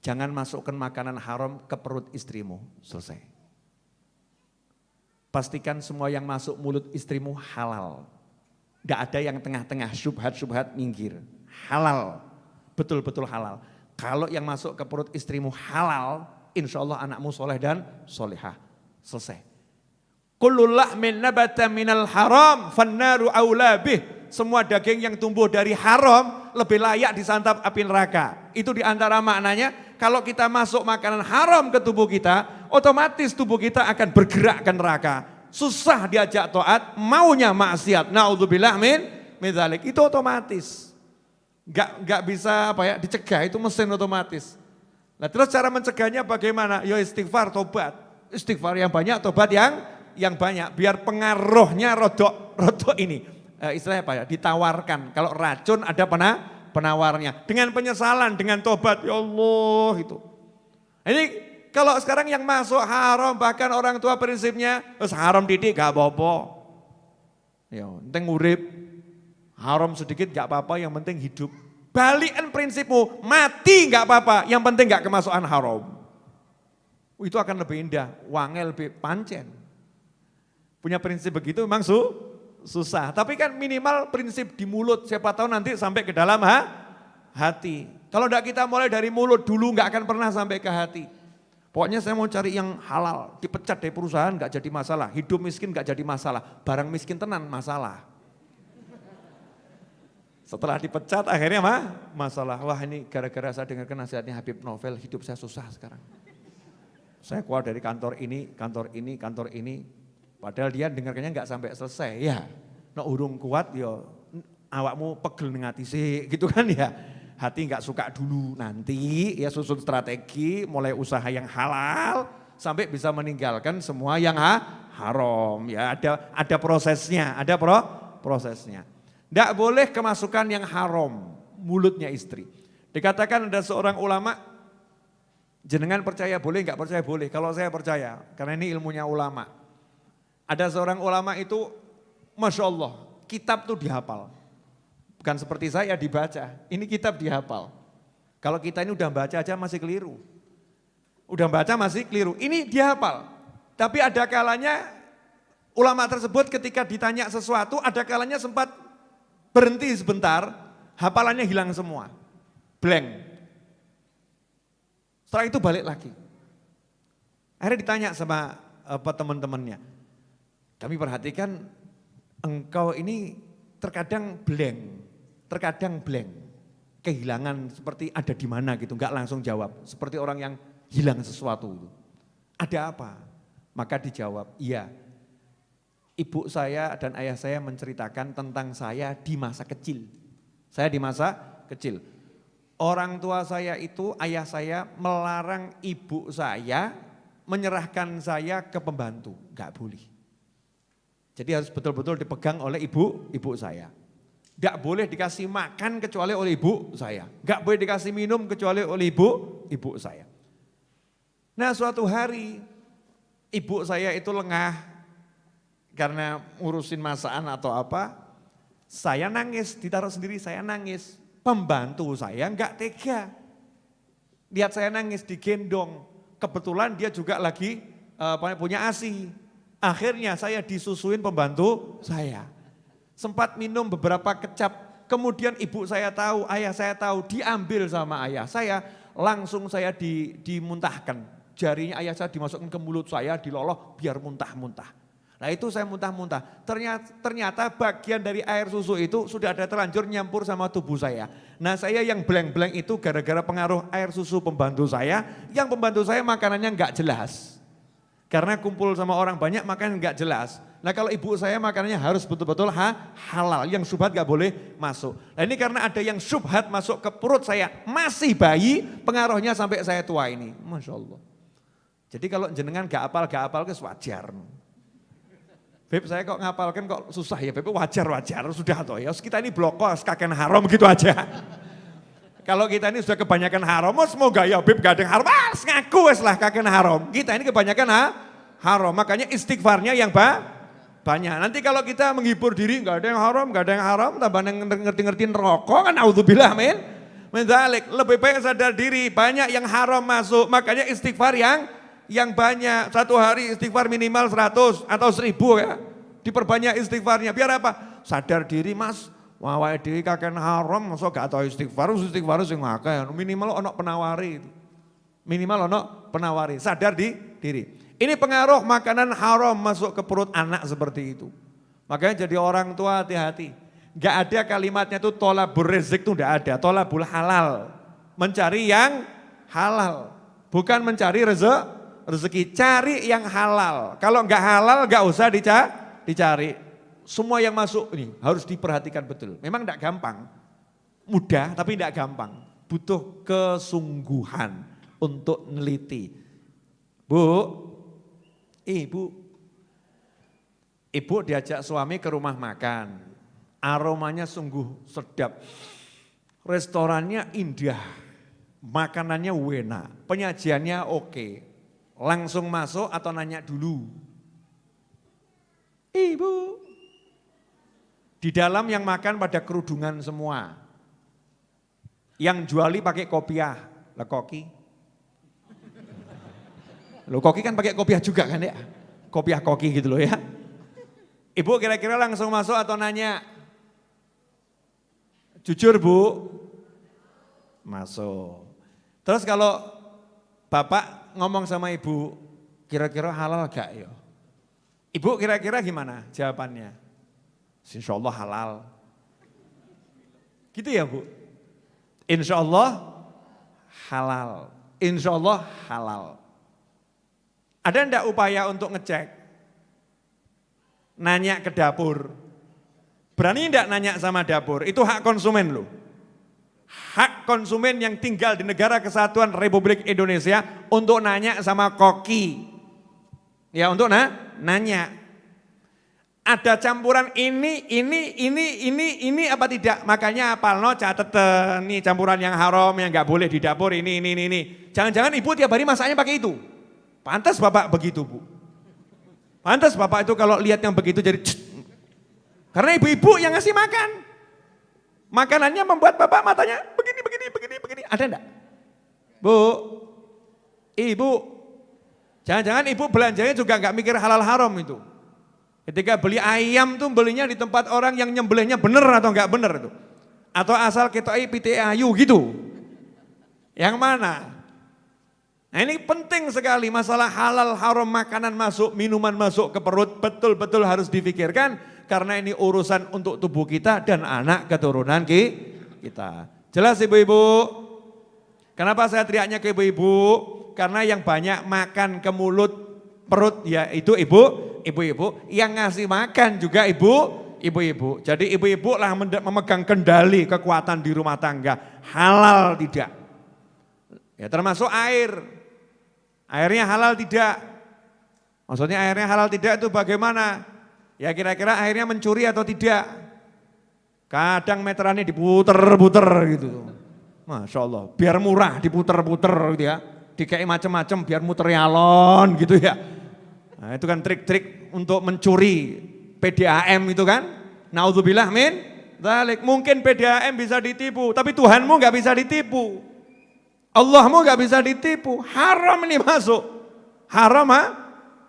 Jangan masukkan makanan haram ke perut istrimu, selesai. Pastikan semua yang masuk mulut istrimu halal. Gak ada yang tengah-tengah, syubhat-syubhat minggir. Halal, betul-betul halal. Kalau yang masuk ke perut istrimu halal, insya Allah anakmu soleh dan solehah. Selesai. Kullu lahmin nabata minal haram, fannaru aula bih. Semua daging yang tumbuh dari haram lebih layak disantap api neraka. Itu diantara maknanya, kalau kita masuk makanan haram ke tubuh kita, otomatis tubuh kita akan bergerak ke neraka. Susah diajak taat, maunya maksiat. Naudzubillah min dzalik. Itu otomatis. Enggak bisa dicegah, itu mesin otomatis. Nah, terus cara mencegahnya bagaimana? Ya istighfar, tobat. Istighfar yang banyak, tobat yang banyak. Biar pengaruhnya rodok ini. Istilahnya ditawarkan. Kalau racun ada penawarnya. Dengan penyesalan, dengan tobat, ya Allah itu. Ini kalau sekarang yang masuk haram, bahkan orang tua prinsipnya, haram didik gak apa-apa. Ya, penting urip, haram sedikit gak apa-apa, yang penting hidup. Balikan prinsipmu, mati gak apa-apa, yang penting gak kemasukan haram. Itu akan lebih indah, wangel lebih pancen. Punya prinsip begitu memang susah, tapi kan minimal prinsip di mulut, siapa tahu nanti sampai ke dalam hati. Kalau tidak kita mulai dari mulut dulu nggak akan pernah sampai ke hati. Pokoknya saya mau cari yang halal, dipecat dari perusahaan nggak jadi masalah, hidup miskin nggak jadi masalah, barang miskin tenan masalah. Setelah dipecat akhirnya masalah, wah ini gara-gara saya dengarkan nasihatnya Habib Novel, hidup saya susah sekarang. Saya keluar dari kantor ini, padahal dia dengarkannya nggak sampai selesai ya. Nah urung kuat ya awakmu pegel ning ati sih gitu kan ya. Hati nggak suka dulu, nanti ya susun strategi mulai usaha yang halal sampai bisa meninggalkan semua yang haram ya. Ada prosesnya, prosesnya. Nggak boleh kemasukan yang haram mulutnya istri. Dikatakan ada seorang ulama, jenengan percaya boleh nggak percaya boleh. Kalau saya percaya karena ini ilmunya ulama. Ada seorang ulama itu, Masya Allah, kitab tuh dihafal. Bukan seperti saya dibaca, ini kitab dihafal. Kalau kita ini udah baca aja masih keliru. Udah baca masih keliru, ini dihafal. Tapi ada kalanya ulama tersebut ketika ditanya sesuatu, ada kalanya sempat berhenti sebentar, hafalannya hilang semua. Blank. Setelah itu balik lagi. Akhirnya ditanya sama teman-temannya. Kami perhatikan engkau ini terkadang blank, kehilangan seperti ada di mana gitu, enggak langsung jawab. Seperti orang yang hilang sesuatu itu. Ada apa? Maka dijawab, iya. Ibu saya dan ayah saya menceritakan tentang saya di masa kecil. Saya di masa kecil. Orang tua saya itu, ayah saya melarang ibu saya menyerahkan saya ke pembantu. Enggak boleh. Jadi harus betul-betul dipegang oleh ibu saya. Enggak boleh dikasih makan kecuali oleh ibu saya. Enggak boleh dikasih minum kecuali oleh ibu saya. Nah suatu hari ibu saya itu lengah karena ngurusin masakan atau apa. Saya nangis, ditaruh sendiri saya nangis. Pembantu saya enggak tega. Lihat saya nangis digendong. Kebetulan dia juga lagi punya ASI. Akhirnya saya disusuin pembantu saya. Sempat minum beberapa kecap. Kemudian ibu saya tahu, ayah saya tahu, diambil sama ayah saya. Langsung saya dimuntahkan. Jarinya ayah saya dimasukkan ke mulut saya, diloloh biar muntah-muntah. Nah itu saya muntah-muntah. Ternyata bagian dari air susu itu sudah ada terlanjur nyampur sama tubuh saya. Nah saya yang blank-blank itu gara-gara pengaruh air susu pembantu saya. Yang pembantu saya makanannya enggak jelas. Karena kumpul sama orang banyak makanan enggak jelas. Nah kalau ibu saya makanannya harus betul-betul halal. Yang syubhat enggak boleh masuk. Nah ini karena ada yang syubhat masuk ke perut saya. Masih bayi pengaruhnya sampai saya tua ini. Masya Allah. Jadi kalau jenengan gak apal ke wajar. Beb saya kok ngapalkan kok susah ya Beb, wajar sudah toh ya. Kita ini blokos kakek haram gitu aja. Kalau kita ini sudah kebanyakan haram, semoga ya Beb gak ada yang haram, ngaku wes lah kakek haram. Kita ini kebanyakan haram, makanya istighfarnya yang banyak. Nanti kalau kita menghibur diri gak ada yang haram, tambah ngerti-ngerti rokok kan naudzubillah amin. Mendalik, lebih baik sadar diri, banyak yang haram masuk, makanya istighfar yang banyak, satu hari istighfar minimal 100 atau 1000 ya. Diperbanyak istighfarnya, biar apa? Sadar diri mas, wawahe dhewe kakek haram, masa gak tau istighfar sing akeh, minimal ono penawari. Minimal ono penawari, sadar diri. Ini pengaruh makanan haram masuk ke perut anak seperti itu. Makanya jadi orang tua hati-hati. Gak ada kalimatnya itu tolabur rezeki itu gak ada, tolabul halal. Mencari yang halal, bukan mencari rezeki, cari yang halal. Kalau enggak halal enggak usah dicari. Semua yang masuk ini harus diperhatikan betul. Memang enggak gampang, mudah tapi enggak gampang. Butuh kesungguhan untuk neliti. Ibu diajak suami ke rumah makan. Aromanya sungguh sedap. Restorannya indah, makanannya enak, penyajiannya oke. Langsung masuk atau nanya dulu? Ibu. Di dalam yang makan pada kerudungan semua. Yang juali pakai kopiah. Lah koki. Loh koki kan pakai kopiah juga kan ya? Kopiah koki gitu loh ya. Ibu kira-kira langsung masuk atau nanya? Jujur Bu. Masuk. Terus kalau bapak ngomong sama ibu, kira-kira halal gak ya? Ibu kira-kira gimana jawabannya? Insya Allah halal. Gitu ya Bu? Insya Allah halal. Insya Allah halal. Ada enggak upaya untuk ngecek? Nanya ke dapur. Berani enggak nanya sama dapur? Itu hak konsumen loh. Hak konsumen yang tinggal di negara kesatuan Republik Indonesia untuk nanya sama koki. Ya untuk nanya. Ada campuran ini apa tidak? Makanya apalno cateten nih campuran yang haram yang nggak boleh di dapur ini. Jangan-jangan ibu tiap hari masaknya pakai itu. Pantas bapak begitu Bu. Pantas bapak itu kalau lihat yang begitu jadi karena ibu-ibu yang ngasih makan. Makanannya membuat bapak matanya begini. Ada enggak? Bu, ibu, jangan-jangan ibu belanjanya juga enggak mikir halal haram itu. Ketika beli ayam tuh belinya di tempat orang yang nyembelihnya bener atau enggak bener itu. Atau asal ketoi pite ayu gitu. Yang mana? Nah ini penting sekali masalah halal haram makanan masuk, minuman masuk ke perut betul-betul harus difikirkan. Karena ini urusan untuk tubuh kita dan anak keturunan kita. Jelas ibu-ibu? Kenapa saya teriaknya ke ibu-ibu? karena yang banyak makan ke mulut, perut ya itu ibu-ibu. Yang ngasih makan juga ibu-ibu. Jadi ibu-ibu lah memegang kendali kekuatan di rumah tangga. Halal tidak. Ya termasuk air. Airnya halal tidak. Maksudnya airnya halal tidak itu bagaimana? Ya kira-kira airnya mencuri atau tidak? Kadang meterannya diputer-puter gitu. Masya Allah, biar murah diputer-puter gitu ya. Dikai macam-macam biar muter alon gitu ya. Nah, itu kan trik-trik untuk mencuri PDAM itu kan. Naudzubillah min dzalik. Mungkin PDAM bisa ditipu, tapi Tuhanmu gak bisa ditipu. Allahmu gak bisa ditipu. Haram ini masuk. Haram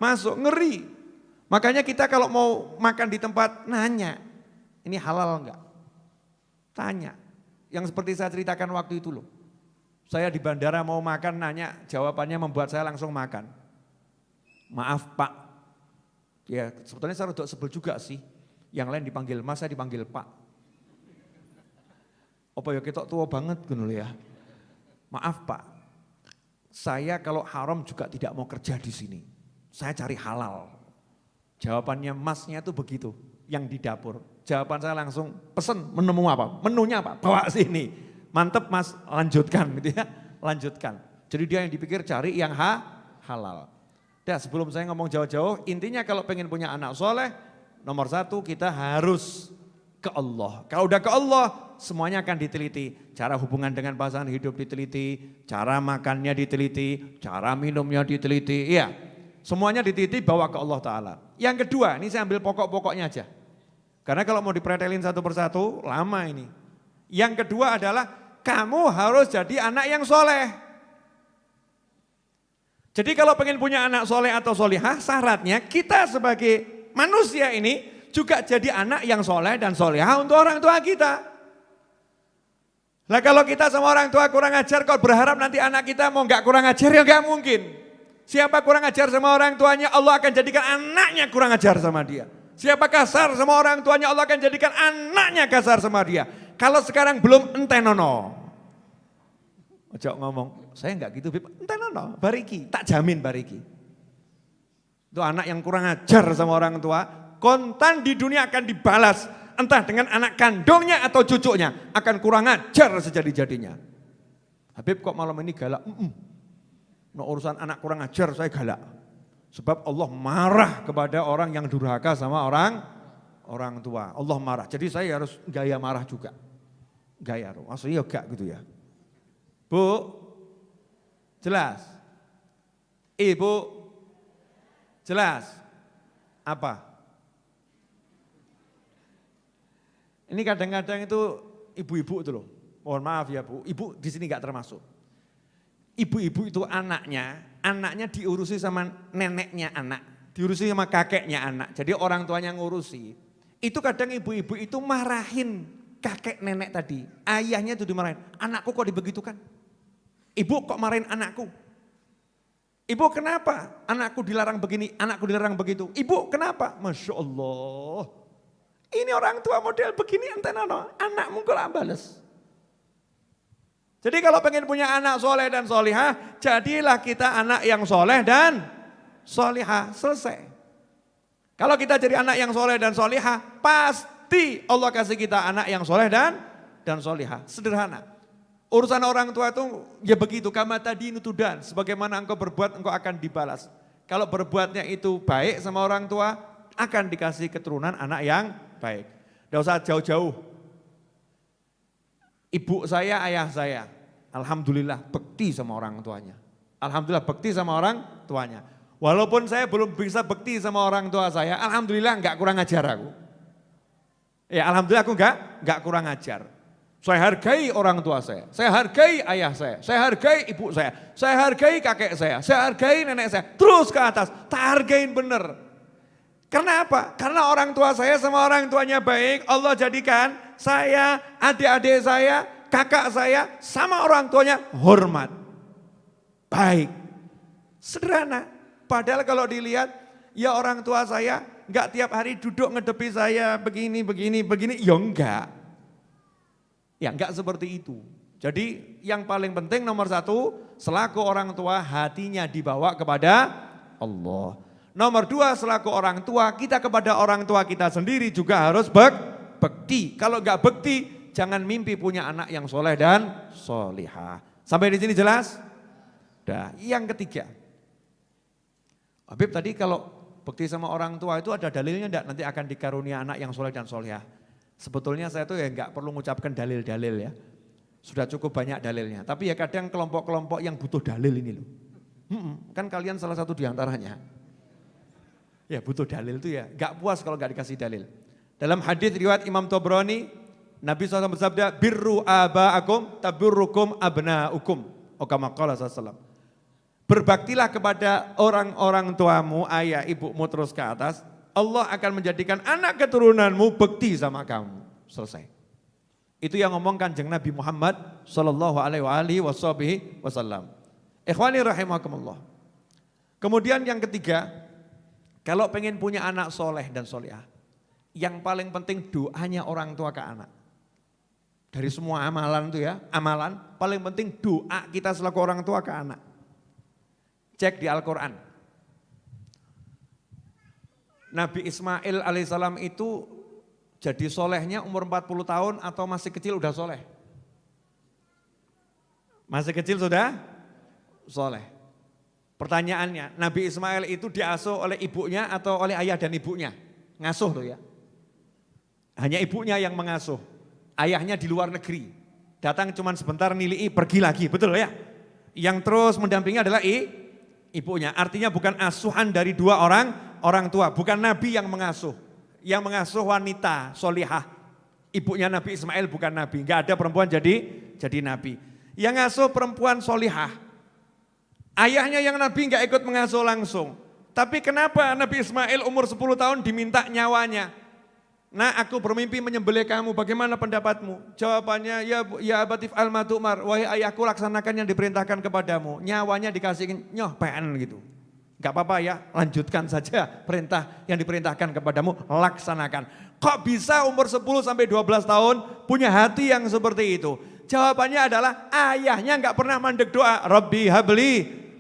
masuk, ngeri. Makanya kita kalau mau makan di tempat nanya, ini halal enggak? Tanya. Yang seperti saya ceritakan waktu itu loh. Saya di bandara mau makan nanya, jawabannya membuat saya langsung makan. Maaf Pak. Ya sebetulnya saya udah sebel juga sih. Yang lain dipanggil Mas, saya dipanggil Pak. Apa ya kita tua banget gitu ya. Maaf Pak. Saya kalau haram juga tidak mau kerja di sini. Saya cari halal. Jawabannya Masnya itu begitu. Yang di dapur. Jawaban saya langsung pesen menu apa? Menunya apa? Bawa sini. Mantep Mas, lanjutkan gitu ya. Lanjutkan. Jadi dia yang dipikir cari yang halal. Dan sebelum saya ngomong jauh-jauh, intinya kalau pengen punya anak soleh, nomor satu kita harus ke Allah. Kalau udah ke Allah, semuanya akan diteliti. Cara hubungan dengan pasangan hidup diteliti, cara makannya diteliti, cara minumnya diteliti. Iya, semuanya diteliti bawa ke Allah Ta'ala. Yang kedua, ini saya ambil pokok-pokoknya aja. Karena kalau mau dipretelin satu persatu, lama ini. Yang kedua adalah kamu harus jadi anak yang soleh. Jadi kalau pengen punya anak soleh atau solihah, syaratnya kita sebagai manusia ini juga jadi anak yang soleh dan solihah untuk orang tua kita. Nah kalau kita sama orang tua kurang ajar, kok berharap nanti anak kita mau gak kurang ajar, ya gak mungkin. Siapa kurang ajar sama orang tuanya, Allah akan jadikan anaknya kurang ajar sama dia. Siapa kasar sama orang tuanya, Allah akan jadikan anaknya kasar sama dia. Kalau sekarang belum entenono. Ojo ngomong, saya enggak gitu, entenono, bariki, tak jamin bariki. Itu anak yang kurang ajar sama orang tua, kontan di dunia akan dibalas. Entah dengan anak kandungnya atau cucunya, akan kurang ajar sejadi-jadinya. Habib kok malam ini galak? No urusan anak kurang ajar saya galak. Sebab Allah marah kepada orang yang durhaka sama orang tua. Allah marah. Jadi saya harus gaya marah juga. Gaya, maksudnya gak gitu ya. Bu, jelas. Ibu, jelas. Apa? Ini kadang-kadang itu ibu-ibu itu loh. Mohon maaf ya Bu, ibu di sini gak termasuk. Ibu-ibu itu anaknya diurusi sama neneknya anak, diurusi sama kakeknya anak. Jadi orang tuanya ngurusi. Itu kadang ibu-ibu itu marahin kakek nenek tadi. Ayahnya itu dimarahin. Anakku kok dibegitukan? Ibu kok marahin anakku? Ibu kenapa? Anakku dilarang begini, anakku dilarang begitu. Ibu kenapa? Masya Allah. Ini orang tua model begini entenono, anakmu kok bales. Jadi kalau pengen punya anak soleh dan solihah, jadilah kita anak yang soleh dan solihah, selesai. Kalau kita jadi anak yang soleh dan solihah, pasti Allah kasih kita anak yang soleh dan solihah, sederhana. Urusan orang tua itu ya begitu, kama tadi nutudan, sebagaimana engkau berbuat engkau akan dibalas. Kalau berbuatnya itu baik sama orang tua, akan dikasih keturunan anak yang baik. Tidak usah jauh-jauh. Ibu saya, ayah saya, alhamdulillah bekti sama orang tuanya. Alhamdulillah bekti sama orang tuanya. Walaupun saya belum bisa bekti sama orang tua saya, alhamdulillah enggak kurang ajar aku. Ya alhamdulillah aku enggak kurang ajar. Saya hargai orang tua saya hargai ayah saya hargai ibu saya hargai kakek saya hargai nenek saya. Terus ke atas, tak hargain bener. Karena apa? Karena orang tua saya sama orang tuanya baik, Allah jadikan saya, adik-adik saya, kakak saya, sama orang tuanya hormat. Baik. Sederhana. Padahal kalau dilihat, ya orang tua saya enggak tiap hari duduk ngedepi saya begini, ya enggak. Ya enggak seperti itu. Jadi yang paling penting nomor satu, selaku orang tua hatinya dibawa kepada Allah. Nomor dua, selaku orang tua, kita kepada orang tua kita sendiri juga harus bekti. Kalau enggak bekti, jangan mimpi punya anak yang soleh dan solihah. Sampai di sini jelas? Dah. Yang ketiga, Habib tadi kalau bekti sama orang tua itu ada dalilnya enggak? Nanti akan dikarunia anak yang soleh dan solihah. Sebetulnya saya tuh ya enggak perlu mengucapkan dalil-dalil ya. Sudah cukup banyak dalilnya. Tapi ya kadang kelompok-kelompok yang butuh dalil ini loh. Kan kalian salah satu diantaranya. Ya butuh dalil itu ya, gak puas kalau gak dikasih dalil. Dalam hadis riwayat Imam Tabrani, Nabi SAW bersabda, birru aba'akum taburrukum abna'ukum. Kama qala SAW. Berbaktilah kepada orang-orang tuamu, ayah, ibumu terus ke atas. Allah akan menjadikan anak keturunanmu bekti sama kamu. Selesai. Itu yang ngomong Kanjeng Nabi Muhammad sallallahu alaihi wasallam. Ikhwani rahimakumullah. Kemudian yang ketiga, kalau pengen punya anak soleh dan solehah, yang paling penting doanya orang tua ke anak. Dari semua amalan itu ya, amalan paling penting doa kita selaku orang tua ke anak. Cek di Al-Quran. Nabi Ismail alaihissalam itu jadi solehnya umur 40 tahun atau masih kecil udah soleh? Masih kecil sudah soleh. Pertanyaannya, Nabi Ismail itu diasuh oleh ibunya atau oleh ayah dan ibunya? Ngasuh tuh ya. Hanya ibunya yang mengasuh. Ayahnya di luar negeri. Datang cuma sebentar nilai pergi lagi, betul ya? Yang terus mendampingi adalah ibunya. Artinya bukan asuhan dari dua orang tua. Bukan Nabi yang mengasuh. Yang mengasuh wanita solihah. Ibunya Nabi Ismail bukan Nabi. Enggak ada perempuan jadi Nabi. Yang ngasuh perempuan solihah. Ayahnya yang Nabi enggak ikut mengasuh langsung. Tapi kenapa Nabi Ismail umur 10 tahun diminta nyawanya? Nah, aku bermimpi menyembelih kamu, bagaimana pendapatmu? Jawabannya, ya abatif al-matumar, wahai ayahku laksanakan yang diperintahkan kepadamu. Nyawanya dikasih nyoh pen gitu. Enggak apa-apa ya, lanjutkan saja perintah yang diperintahkan kepadamu, laksanakan. Kok bisa umur 10 sampai 12 tahun punya hati yang seperti itu? Jawabannya adalah ayahnya enggak pernah mandek doa, Rabbi habli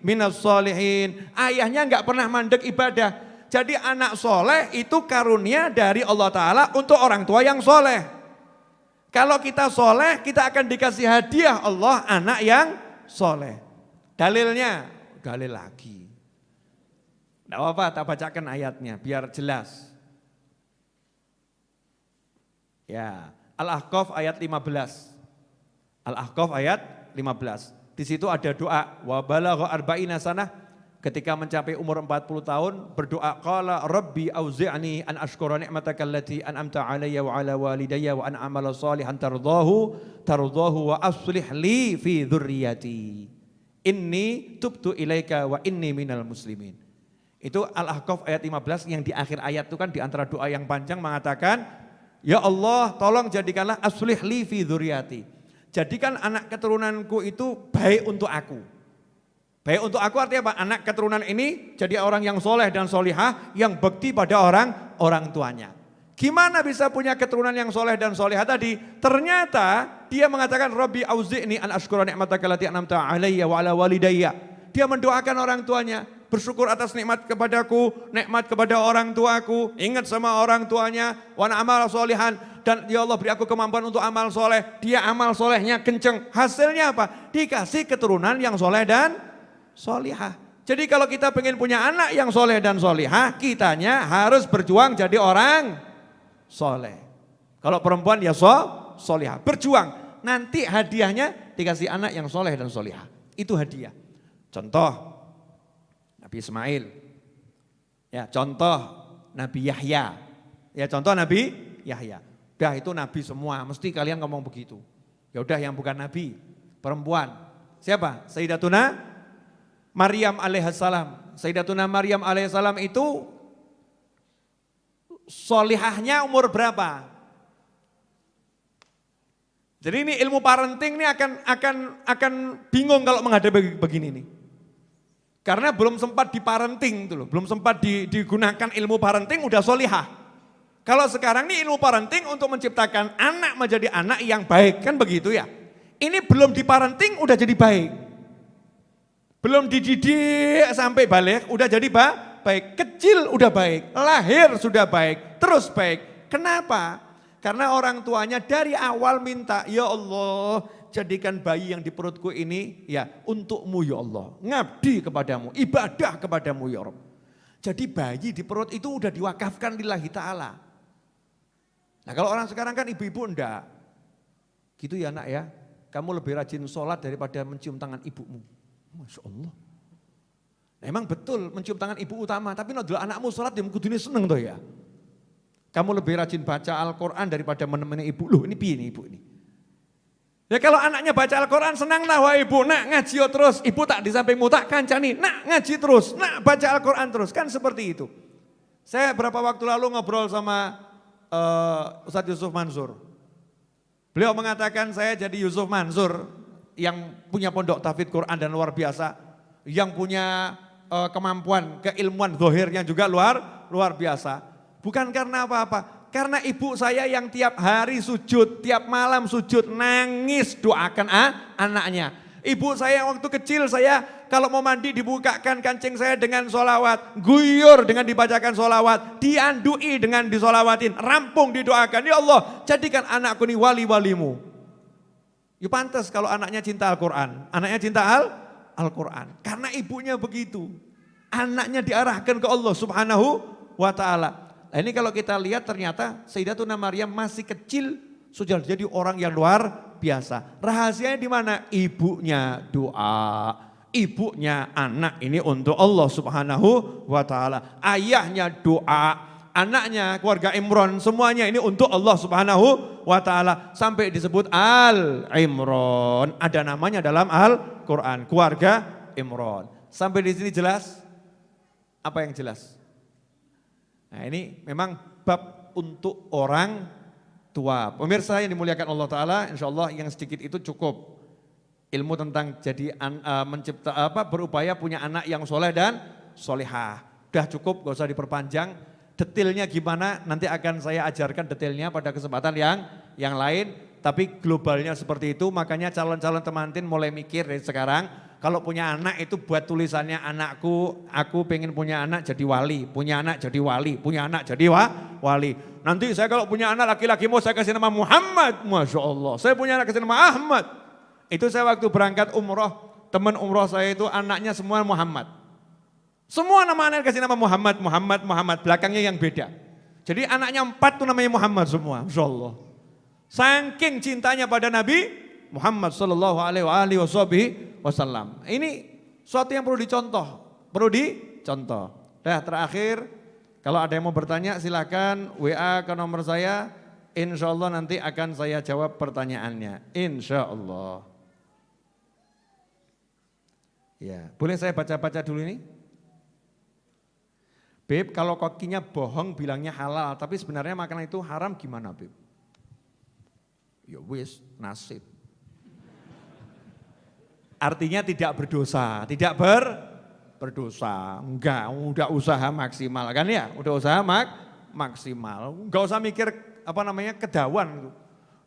minas solihin. Ayahnya enggak pernah mandek ibadah. Jadi anak soleh itu karunia dari Allah Ta'ala untuk orang tua yang soleh. Kalau kita soleh, kita akan dikasih hadiah Allah anak yang soleh. Dalilnya, dalil lagi. Tidak apa-apa, tak bacakan ayatnya biar jelas. Ya, Al-Ahqaf ayat 15. Al-Ahqaf ayat 15. Di situ ada doa, wa balagha arba'ina sanah, ketika mencapai umur 40 tahun berdoa, qala rabbi auzi'ni an ashkura ni'mataka allati an'amta 'alayya wa 'ala walidayya wa an a'mala shalihan tardahu wa aslih li fi dzurriyyati. Inni tubtu ilaika wa inni minal muslimin. Itu Al-Ahqaf ayat 15 yang di akhir ayat itu kan di antara doa yang panjang mengatakan, ya Allah tolong jadikanlah aslih li fi dzurriyyati. Jadikan anak keturunanku itu baik untuk aku. Baik untuk aku artinya apa? Anak keturunan ini jadi orang yang soleh dan solihah, yang bekti pada orang tuanya. Gimana bisa punya keturunan yang soleh dan solihah tadi? Ternyata dia mengatakan, Rabbi auzi'ni an ashkura ni'mataka allati an'amta 'alayya wa 'ala walidayya. Dia mendoakan orang tuanya, bersyukur atas nikmat kepadaku, nikmat kepada orang tuaku, ingat sama orang tuanya, wa na'amal solihan. Dan ya Allah beri aku kemampuan untuk amal soleh. Dia amal solehnya kenceng. Hasilnya apa? Dikasih keturunan yang soleh dan solihah. Jadi kalau kita pengen punya anak yang soleh dan solihah, kitanya harus berjuang jadi orang soleh. Kalau perempuan ya solihah. Berjuang. Nanti hadiahnya dikasih anak yang soleh dan solihah. Itu hadiah. Contoh Nabi Ismail. Ya, contoh Nabi Yahya. Ya, contoh Nabi Yahya. Udah itu nabi semua, mesti kalian ngomong begitu. Ya udah yang bukan nabi, perempuan. Siapa? Sayyidatuna Maryam alaihissalam. Sayyidatuna Maryam alaihissalam itu solihahnya umur berapa? Jadi ini ilmu parenting ini akan bingung kalau menghadapi begini nih. Karena belum sempat diparenting tuh loh, belum sempat digunakan ilmu parenting udah solihah. Kalau sekarang ini ilmu parenting untuk menciptakan anak menjadi anak yang baik, kan begitu ya. Ini belum diparenting udah jadi baik. Belum dididik sampai balik udah jadi baik. Kecil udah baik, lahir sudah baik, terus baik. Kenapa? Karena orang tuanya dari awal minta, ya Allah jadikan bayi yang di perutku ini ya untukmu ya Allah. Ngabdi kepadamu, ibadah kepadamu ya Rabb. Jadi bayi di perut itu udah diwakafkan lillahi ta'ala. Nah kalau orang sekarang kan ibu-ibu enggak. Gitu ya nak ya, kamu lebih rajin sholat daripada mencium tangan ibumu. Masya Allah. Nah, emang betul mencium tangan ibu utama, tapi nodol anakmu sholat dia kudune seneng toh ya. Kamu lebih rajin baca Al-Quran daripada menemani ibu. Loh ini piye nih ibu ini. Ya kalau anaknya baca Al-Quran senang lah wah ibu, nak ngaji terus. Ibu tak di sampingmu tak kancani, nak ngaji terus, nak baca Al-Quran terus. Kan seperti itu. Saya berapa waktu lalu ngobrol sama Ustadz Yusuf Mansur. Beliau mengatakan saya jadi Yusuf Mansur yang punya pondok tahfidz Quran dan luar biasa. Yang punya kemampuan, keilmuan zahirnya juga luar biasa. Bukan karena apa-apa, karena ibu saya yang tiap hari sujud, tiap malam sujud, nangis doakan anaknya. Ibu saya waktu kecil saya kalau mau mandi dibukakan kancing saya dengan sholawat, guyur dengan dibacakan sholawat, diandui dengan disolawatin, rampung didoakan. Ya Allah jadikan anakku ini wali-walimu. Ya pantas kalau anaknya cinta Al-Quran, anaknya cinta Al-Quran. Karena ibunya begitu, anaknya diarahkan ke Allah Subhanahu wa ta'ala. Nah ini kalau kita lihat ternyata Sayyidatuna Maryam masih kecil sudah jadi orang yang luar biasa. Rahasianya di mana? Ibunya doa, ibunya anak ini untuk Allah Subhanahu wa ta'ala. Ayahnya doa, anaknya keluarga Imran semuanya ini untuk Allah Subhanahu wa ta'ala. Sampai disebut Al-Imran, ada namanya dalam Al-Quran, keluarga Imran. Sampai di sini jelas? Apa yang jelas? Nah ini memang bab untuk orang tua. Pemirsa yang dimuliakan Allah Ta'ala, insya Allah yang sedikit itu cukup. Ilmu tentang jadi berupaya punya anak yang soleh dan solehah. Udah cukup, gak usah diperpanjang. Detailnya gimana nanti akan saya ajarkan detailnya pada kesempatan yang lain. Tapi globalnya seperti itu, makanya calon-calon temantin mulai mikir dari sekarang. Kalau punya anak itu buat tulisannya anakku, aku pengen punya anak jadi wali, punya anak jadi wali, punya anak jadi wali. Nanti saya kalau punya anak laki-laki mau saya kasih nama Muhammad, Masya Allah. Saya punya anak kasih nama Ahmad. Itu saya waktu berangkat umroh, teman umroh saya itu anaknya semua Muhammad. Semua nama anak kasih nama Muhammad, Muhammad, Muhammad, belakangnya yang beda. Jadi anaknya 4 tuh namanya Muhammad semua, Masya Allah. Saking cintanya pada Nabi Muhammad sallallahu alaihi wasallam. Ini suatu yang perlu dicontoh. Dah terakhir, kalau ada yang mau bertanya silakan WA ke nomor saya. Insya Allah nanti akan saya jawab pertanyaannya. Insya Allah. Ya, boleh saya baca-baca dulu ini? Beb, kalau kokinya bohong bilangnya halal, tapi sebenarnya makanan itu haram gimana, Beb? Ya wis, nasib. Artinya tidak berdosa, berdosa. Enggak, udah usaha maksimal kan ya? Udah usaha maksimal. Enggak usah mikir kedawan.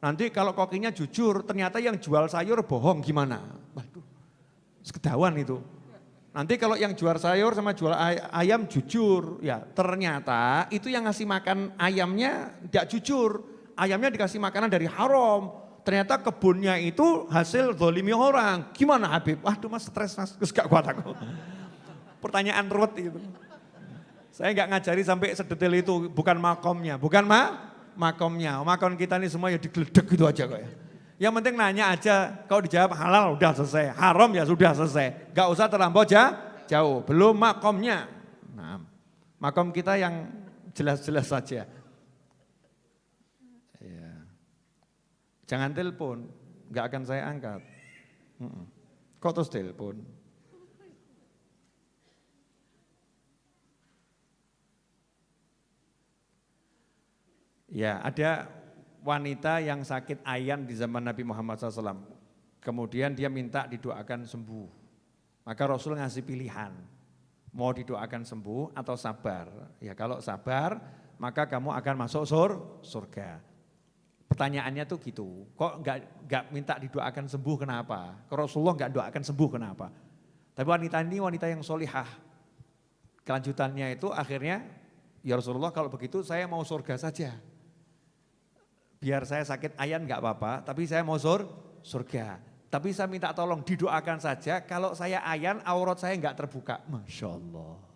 Nanti kalau kokinya jujur, ternyata yang jual sayur bohong gimana? Waduh, kedawan itu. Nanti kalau yang jual sayur sama jual ayam jujur, ya ternyata itu yang ngasih makan ayamnya tidak jujur. Ayamnya dikasih makanan dari haram. Ternyata kebunnya itu hasil zolimi orang. Gimana Habib? Waduh mas stres mas, terus gak kuat aku. Pertanyaan ruwet itu. Saya gak ngajari sampai sedetail itu, bukan makomnya. Makomnya. Makom kita ini semua ya digeledek gitu aja kok ya. Yang penting nanya aja, kalau dijawab halal udah selesai, haram ya sudah selesai. Gak usah terlampau jauh, belum makomnya. Nah, makom kita yang jelas-jelas saja. Jangan telepon, nggak akan saya angkat. Kok terus telepon? Ya, ada wanita yang sakit ayan di zaman Nabi Muhammad SAW. Kemudian dia minta didoakan sembuh. Maka Rasul ngasih pilihan, mau didoakan sembuh atau sabar. Ya kalau sabar, maka kamu akan masuk surga. Pertanyaannya tuh gitu, kok nggak minta didoakan sembuh kenapa? Kok Rasulullah nggak doakan sembuh kenapa? Tapi wanita ini wanita yang solihah. Kelanjutannya itu akhirnya, ya Rasulullah kalau begitu saya mau surga saja. Biar saya sakit ayan nggak apa-apa, tapi saya mau surga. Tapi saya minta tolong didoakan saja, kalau saya ayan aurat saya nggak terbuka. Masya Allah.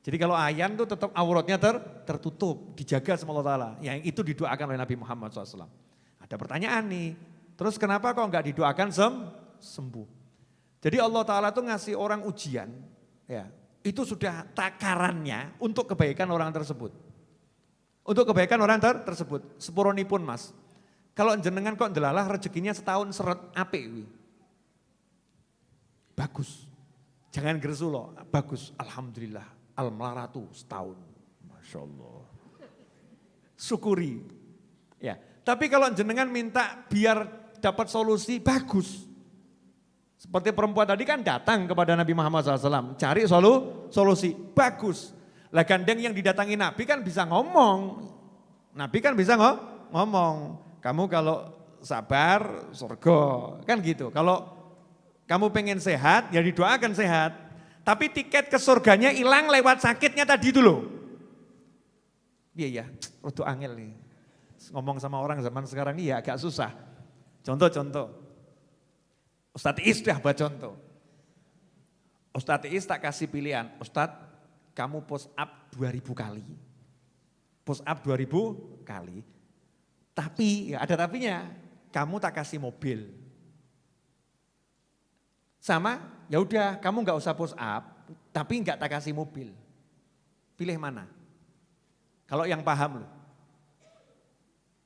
Jadi kalau ayan tuh tetap auratnya tertutup, dijaga sama Allah Ta'ala. Yang itu didoakan oleh Nabi Muhammad SAW. Ada pertanyaan nih, terus kenapa kok nggak didoakan sembuh? Jadi Allah Ta'ala tuh ngasih orang ujian, ya itu sudah takarannya untuk kebaikan orang tersebut. Untuk kebaikan orang tersebut, sepuronipun mas. Kalau jenengan kok ndelalah rezekinya setahun seret apik. Bagus, jangan gersu loh, bagus, alhamdulillah. Al-Malaratu setahun, Masya Allah. Syukuri. Ya, tapi kalau jenengan minta biar dapat solusi, bagus. Seperti perempuan tadi kan datang kepada Nabi Muhammad SAW, cari solusi, bagus. Lah gandeng yang didatangi Nabi kan bisa ngomong. Nabi kan bisa ngomong. Kamu kalau sabar, surga, kan gitu. Kalau kamu pengen sehat, ya didoakan sehat. Tapi tiket ke surganya hilang lewat sakitnya tadi itu loh. Iya, rada angel nih. Ngomong sama orang zaman sekarang ini ya agak susah. Contoh. Ustadz Is dah buat contoh. Ustadz Is tak kasih pilihan. Ustadz kamu push up 2000 kali. Push up 2000 kali. Tapi ya ada tapinya. Kamu tak kasih mobil. Sama, ya udah kamu nggak usah push up, tapi nggak tak kasih mobil. Pilih mana? Kalau yang paham loh.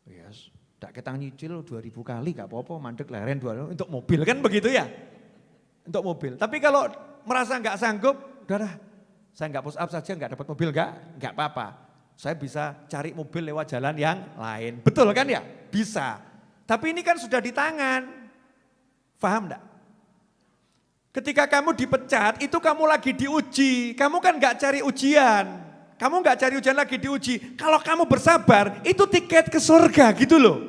Yes, tak kita nyicil 2000 kali nggak apa-apa, mandek leren 2000 untuk mobil kan begitu ya? Untuk mobil. Tapi kalau merasa nggak sanggup, udah saya nggak push up saja nggak dapat mobil nggak apa-apa. Saya bisa cari mobil lewat jalan yang lain. Betul kan ya? Bisa. Tapi ini kan sudah di tangan. Paham enggak? Ketika kamu dipecat, itu kamu lagi diuji. Kamu kan gak cari ujian. Kamu gak cari ujian lagi diuji. Kalau kamu bersabar, itu tiket ke surga gitu loh.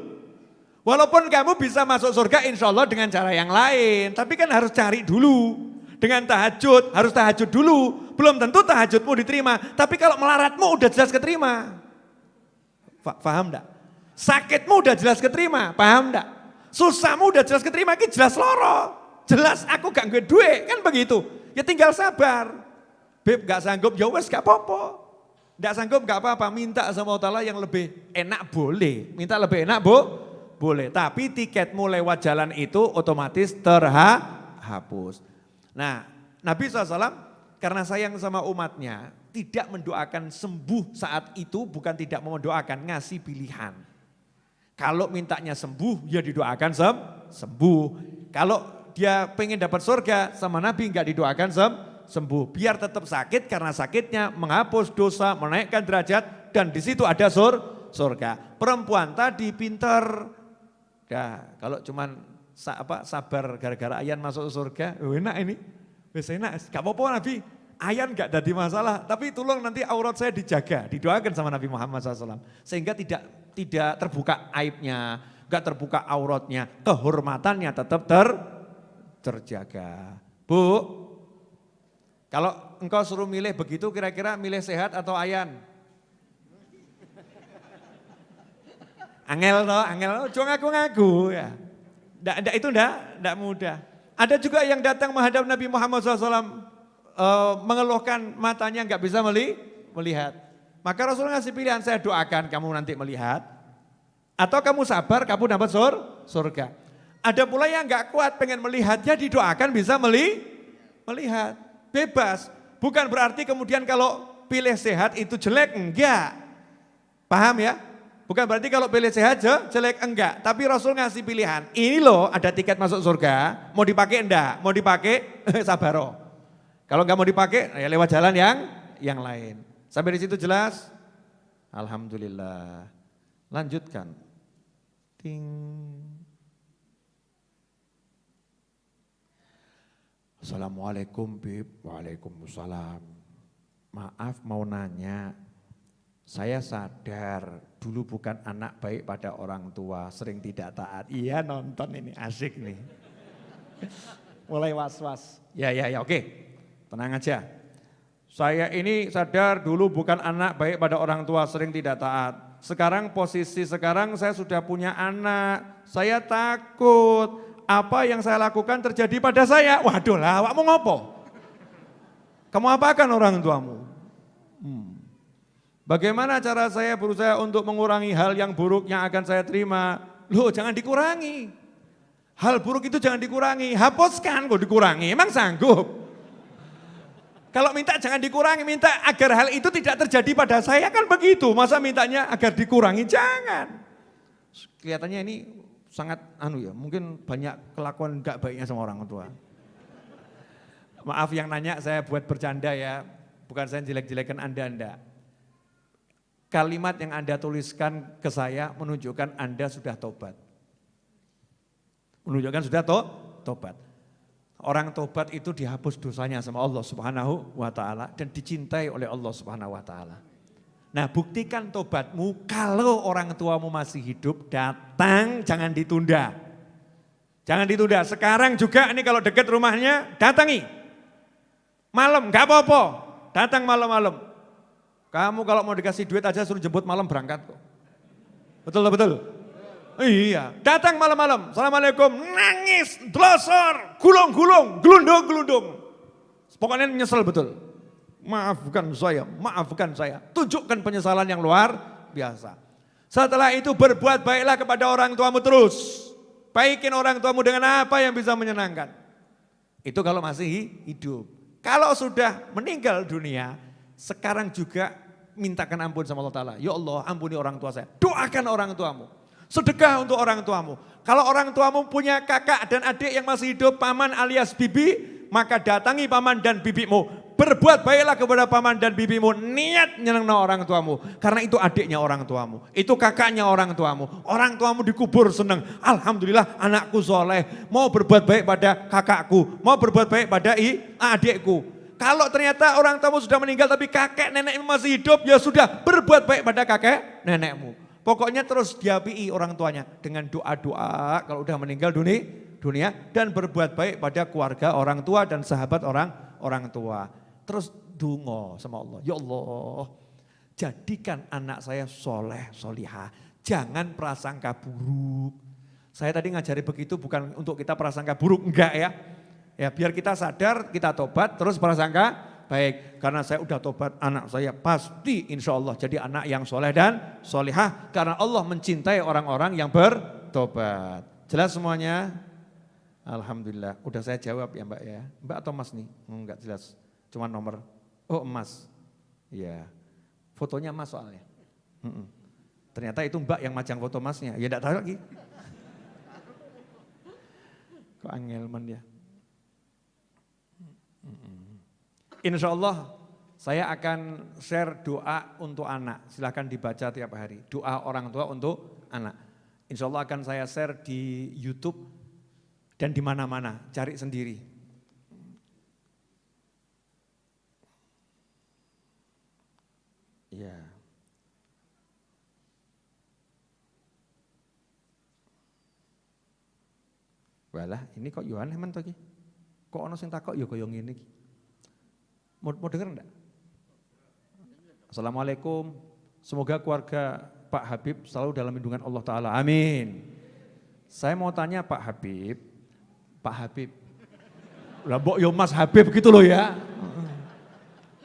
Walaupun kamu bisa masuk surga insya Allah dengan cara yang lain. Tapi kan harus cari dulu. Dengan tahajud, harus tahajud dulu. Belum tentu tahajudmu diterima. Tapi kalau melaratmu udah jelas keterima. Paham enggak? Sakitmu udah jelas keterima. Paham enggak? Susahmu udah jelas keterima, ini jelas loro. Jelas aku gak nge duit, kan begitu. Ya tinggal sabar. Beb gak sanggup, ya wes gak apa-apa. Gak sanggup gak apa-apa, minta sama Allah Ta'ala yang lebih enak boleh. Minta lebih enak boleh. Tapi tiketmu lewat jalan itu otomatis terhapus. Nah Nabi SAW karena sayang sama umatnya, tidak mendoakan sembuh saat itu, bukan tidak mau mendoakan, ngasih pilihan. Kalau mintanya sembuh, ya didoakan sembuh. Kalau dia pengen dapat surga sama Nabi nggak didoakan sembuh. Biar tetap sakit karena sakitnya menghapus dosa, menaikkan derajat dan di situ ada surga. Perempuan tadi pintar. Ya, kalau cuman sabar gara-gara ayan masuk surga, enak ini. Wes enak, gak apa-apa Nabi. Ayan gak jadi masalah, tapi tolong nanti aurat saya dijaga, didoakan sama Nabi Muhammad SAW. Sehingga tidak terbuka aibnya, gak terbuka auratnya, kehormatannya tetap terjaga. Bu, kalau engkau suruh milih begitu kira-kira milih sehat atau ayan? Angel cuma ngaku-ngaku ya. Itu enggak mudah. Ada juga yang datang menghadap Nabi Muhammad SAW mengeluhkan matanya enggak bisa melihat. Maka Rasul ngasih pilihan, saya doakan kamu nanti melihat. Atau kamu sabar, kamu dapat surga. Ada pula yang enggak kuat pengen melihat, ya didoakan bisa melihat. Bebas. Bukan berarti kemudian kalau pilih sehat itu jelek, enggak. Paham ya? Bukan berarti kalau pilih sehat jelek, enggak. Tapi Rasul ngasih pilihan, ini loh ada tiket masuk surga, mau dipakai enggak? Mau dipakai, sabaro. Kalau enggak mau dipakai, ya lewat jalan yang lain. Sampai di situ jelas? Alhamdulillah. Lanjutkan. Ting. Assalamualaikum Bib. Waalaikumsalam. Maaf mau nanya, Saya sadar dulu bukan anak baik pada orang tua, sering tidak taat. Iya nonton ini, asik nih. Mulai was-was. Ya, oke. Tenang aja. Saya ini sadar dulu bukan anak baik pada orang tua, sering tidak taat. Sekarang saya sudah punya anak. Saya takut apa yang saya lakukan terjadi pada saya. Waduh lah, awakmu ngopo? Kamu apakan orang tuamu? Bagaimana cara saya berusaha untuk mengurangi hal yang buruk yang akan saya terima? Loh, jangan dikurangi. Hal buruk itu jangan dikurangi, hapuskan kok dikurangi, emang sanggup? Kalau minta jangan dikurangi, minta agar hal itu tidak terjadi pada saya kan begitu. Masa mintanya agar dikurangi, jangan. Kelihatannya ini sangat mungkin banyak kelakuan gak baiknya sama orang tua. Maaf yang nanya saya buat bercanda ya, bukan saya jelek-jelekan Anda. Kalimat yang Anda tuliskan ke saya menunjukkan Anda sudah tobat. Menunjukkan sudah tobat. Orang tobat itu dihapus dosanya sama Allah Subhanahu wa taala dan dicintai oleh Allah Subhanahu wa taala. Nah, buktikan tobatmu kalau orang tuamu masih hidup, datang jangan ditunda. Jangan ditunda. Sekarang juga ini kalau dekat rumahnya datangi. Malam enggak apa-apa. Datang malam-malam. Kamu kalau mau dikasih duit aja suruh jemput malam berangkat kok. Betul. Iya, datang malam-malam, assalamualaikum, nangis, delosor, gulung-gulung, gelundung. Pokoknya nyesel betul. Maafkan saya, tunjukkan penyesalan yang luar biasa. Setelah itu berbuat baiklah kepada orang tuamu terus. Baikin orang tuamu dengan apa yang bisa menyenangkan. Itu kalau masih hidup. Kalau sudah meninggal dunia, sekarang juga mintakan ampun sama Allah Ta'ala. Ya Allah, ampuni orang tua saya, doakan orang tuamu. Sedekah untuk orang tuamu. Kalau orang tuamu punya kakak dan adik yang masih hidup, paman alias bibi, maka datangi paman dan bibimu. Berbuat baiklah kepada paman dan bibimu. Niat nyenengno orang tuamu. Karena itu adiknya orang tuamu. Itu kakaknya orang tuamu. Orang tuamu dikubur seneng. Alhamdulillah anakku soleh. Mau berbuat baik pada kakakku. Mau berbuat baik pada adikku. Kalau ternyata orang tuamu sudah meninggal tapi kakek nenekmu masih hidup, ya sudah berbuat baik pada kakek nenekmu. Pokoknya terus diapii orang tuanya dengan doa-doa kalau udah meninggal dunia dan berbuat baik pada keluarga orang tua dan sahabat orang tua. Terus dungo sama Allah, ya Allah jadikan anak saya soleh, solihah, jangan prasangka buruk. Saya tadi ngajari begitu bukan untuk kita prasangka buruk, enggak ya. Ya biar kita sadar, kita tobat terus prasangka baik, karena saya udah tobat, anak saya pasti insya Allah jadi anak yang soleh dan solihah. Karena Allah mencintai orang-orang yang bertobat. Jelas semuanya? Alhamdulillah. Udah saya jawab ya Mbak ya. Mbak atau Mas nih? Enggak jelas, cuma nomor. Oh Mas, iya. Fotonya Mas soalnya. Ternyata itu Mbak yang majang foto Masnya. Ya enggak tahu lagi. Kok angelman ya. Insya Allah saya akan share doa untuk anak. Silahkan dibaca tiap hari. Doa orang tua untuk anak. Insya Allah akan saya share di YouTube dan di mana-mana. Cari sendiri. Ya. Walah, ini kok Yohan hemen to iki? Kok ana sing takok ya kaya ngene iki. Mau denger enggak? Assalamualaikum, semoga keluarga Pak Habib selalu dalam lindungan Allah Ta'ala, amin. Saya mau tanya Pak Habib, lah mbok yo Mas Habib gitu loh ya.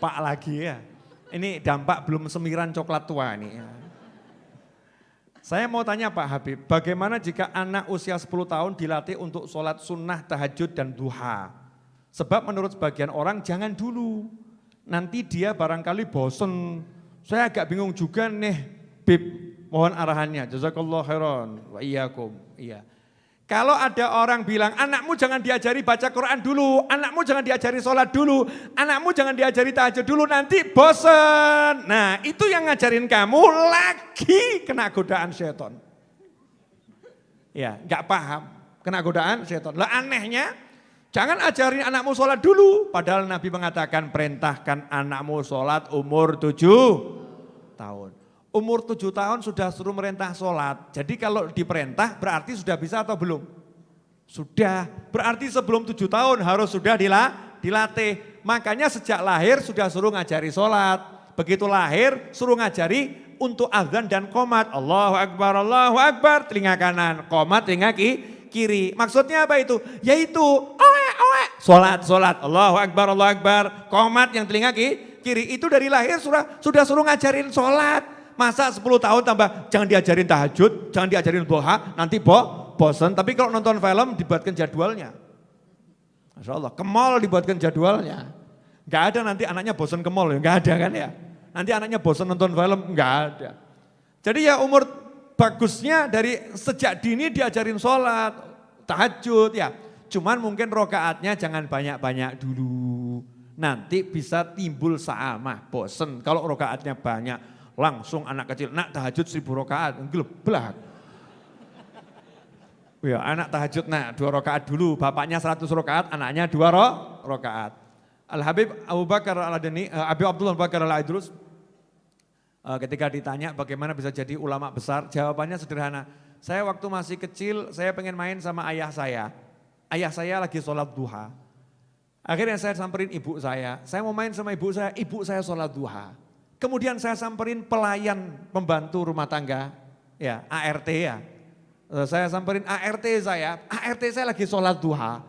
Pak lagi ya, ini dampak belum semiran coklat tua nih. Saya mau tanya Pak Habib, bagaimana jika anak usia 10 tahun dilatih untuk sholat sunnah, tahajud dan duha? Sebab menurut sebagian orang jangan dulu, nanti dia barangkali bosen. Saya agak bingung juga nih, Bib, mohon arahannya. Jazakallah khairan wa iyyakum. Iya. Kalau ada orang bilang, anakmu jangan diajari baca Quran dulu, anakmu jangan diajari sholat dulu, anakmu jangan diajari tahajud dulu, nanti bosen. Nah itu yang ngajarin kamu lagi kena godaan setan. Ya, gak paham, kena godaan setan. Lah anehnya, jangan ajarin anakmu sholat dulu. Padahal Nabi mengatakan perintahkan anakmu sholat umur 7 tahun. Umur 7 tahun sudah suruh merintah sholat. Jadi kalau diperintah berarti sudah bisa atau belum? Sudah, berarti sebelum 7 tahun harus sudah dilatih. Makanya sejak lahir sudah suruh ngajari sholat. Begitu lahir suruh ngajari untuk azan dan qomat. Allahu Akbar, telinga kanan. Qomat, telinga kiri. Maksudnya apa itu? Yaitu oe. Sholat. Allahu Akbar. Qomat yang telinga kiri. Itu dari lahir sudah suruh ngajarin sholat. Masa 10 tahun tambah, jangan diajarin tahajud, jangan diajarin duha, nanti bosan. Tapi kalau nonton film dibuatkan jadwalnya. Masya Allah, ke mall dibuatkan jadwalnya. Gak ada nanti anaknya bosan ke mall, gak ada kan ya. Nanti anaknya bosan nonton film, gak ada. Jadi ya umur bagusnya dari sejak dini diajarin sholat, tahajud ya. Cuman mungkin rokaatnya jangan banyak-banyak dulu. Nanti bisa timbul sa'amah, bosan. Kalau rokaatnya banyak. Langsung anak kecil, nak tahajud 1000 rakaat, geleblak. Ya, anak tahajud nak 2 rakaat dulu, bapaknya 100 rakaat, anaknya 2 rakaat. Al-Habib Abu Bakar Al-Adani, Habib Abdullah Bakar Al-Idrus, ketika ditanya bagaimana bisa jadi ulama besar, jawabannya sederhana. Saya waktu masih kecil, saya pengen main sama ayah saya. Ayah saya lagi sholat duha. Akhirnya saya samperin ibu saya mau main sama ibu saya sholat duha. Kemudian saya samperin pelayan pembantu rumah tangga, ya ART ya. Saya samperin ART saya lagi sholat duha.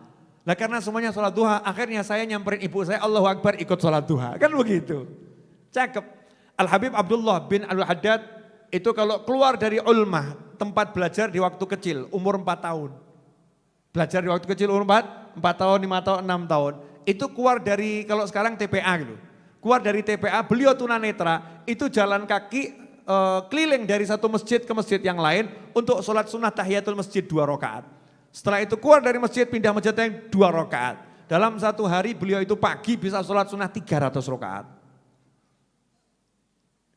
Nah karena semuanya sholat duha, akhirnya saya nyamperin ibu saya, Allahu Akbar ikut sholat duha. Kan begitu. Cakep. Al-Habib Abdullah bin Al-Haddad itu kalau keluar dari ulmah, tempat belajar di waktu kecil, umur 4 tahun. Belajar di waktu kecil umur 4 tahun, 5 tahun, 6 tahun. Itu keluar dari kalau sekarang TPA gitu. Keluar dari TPA, beliau tunanetra, itu jalan kaki keliling dari satu masjid ke masjid yang lain untuk sholat sunnah tahiyatul masjid 2 rakaat. Setelah itu keluar dari masjid, pindah masjid yang 2 rakaat. Dalam satu hari beliau itu pagi bisa sholat sunnah 300 rakaat.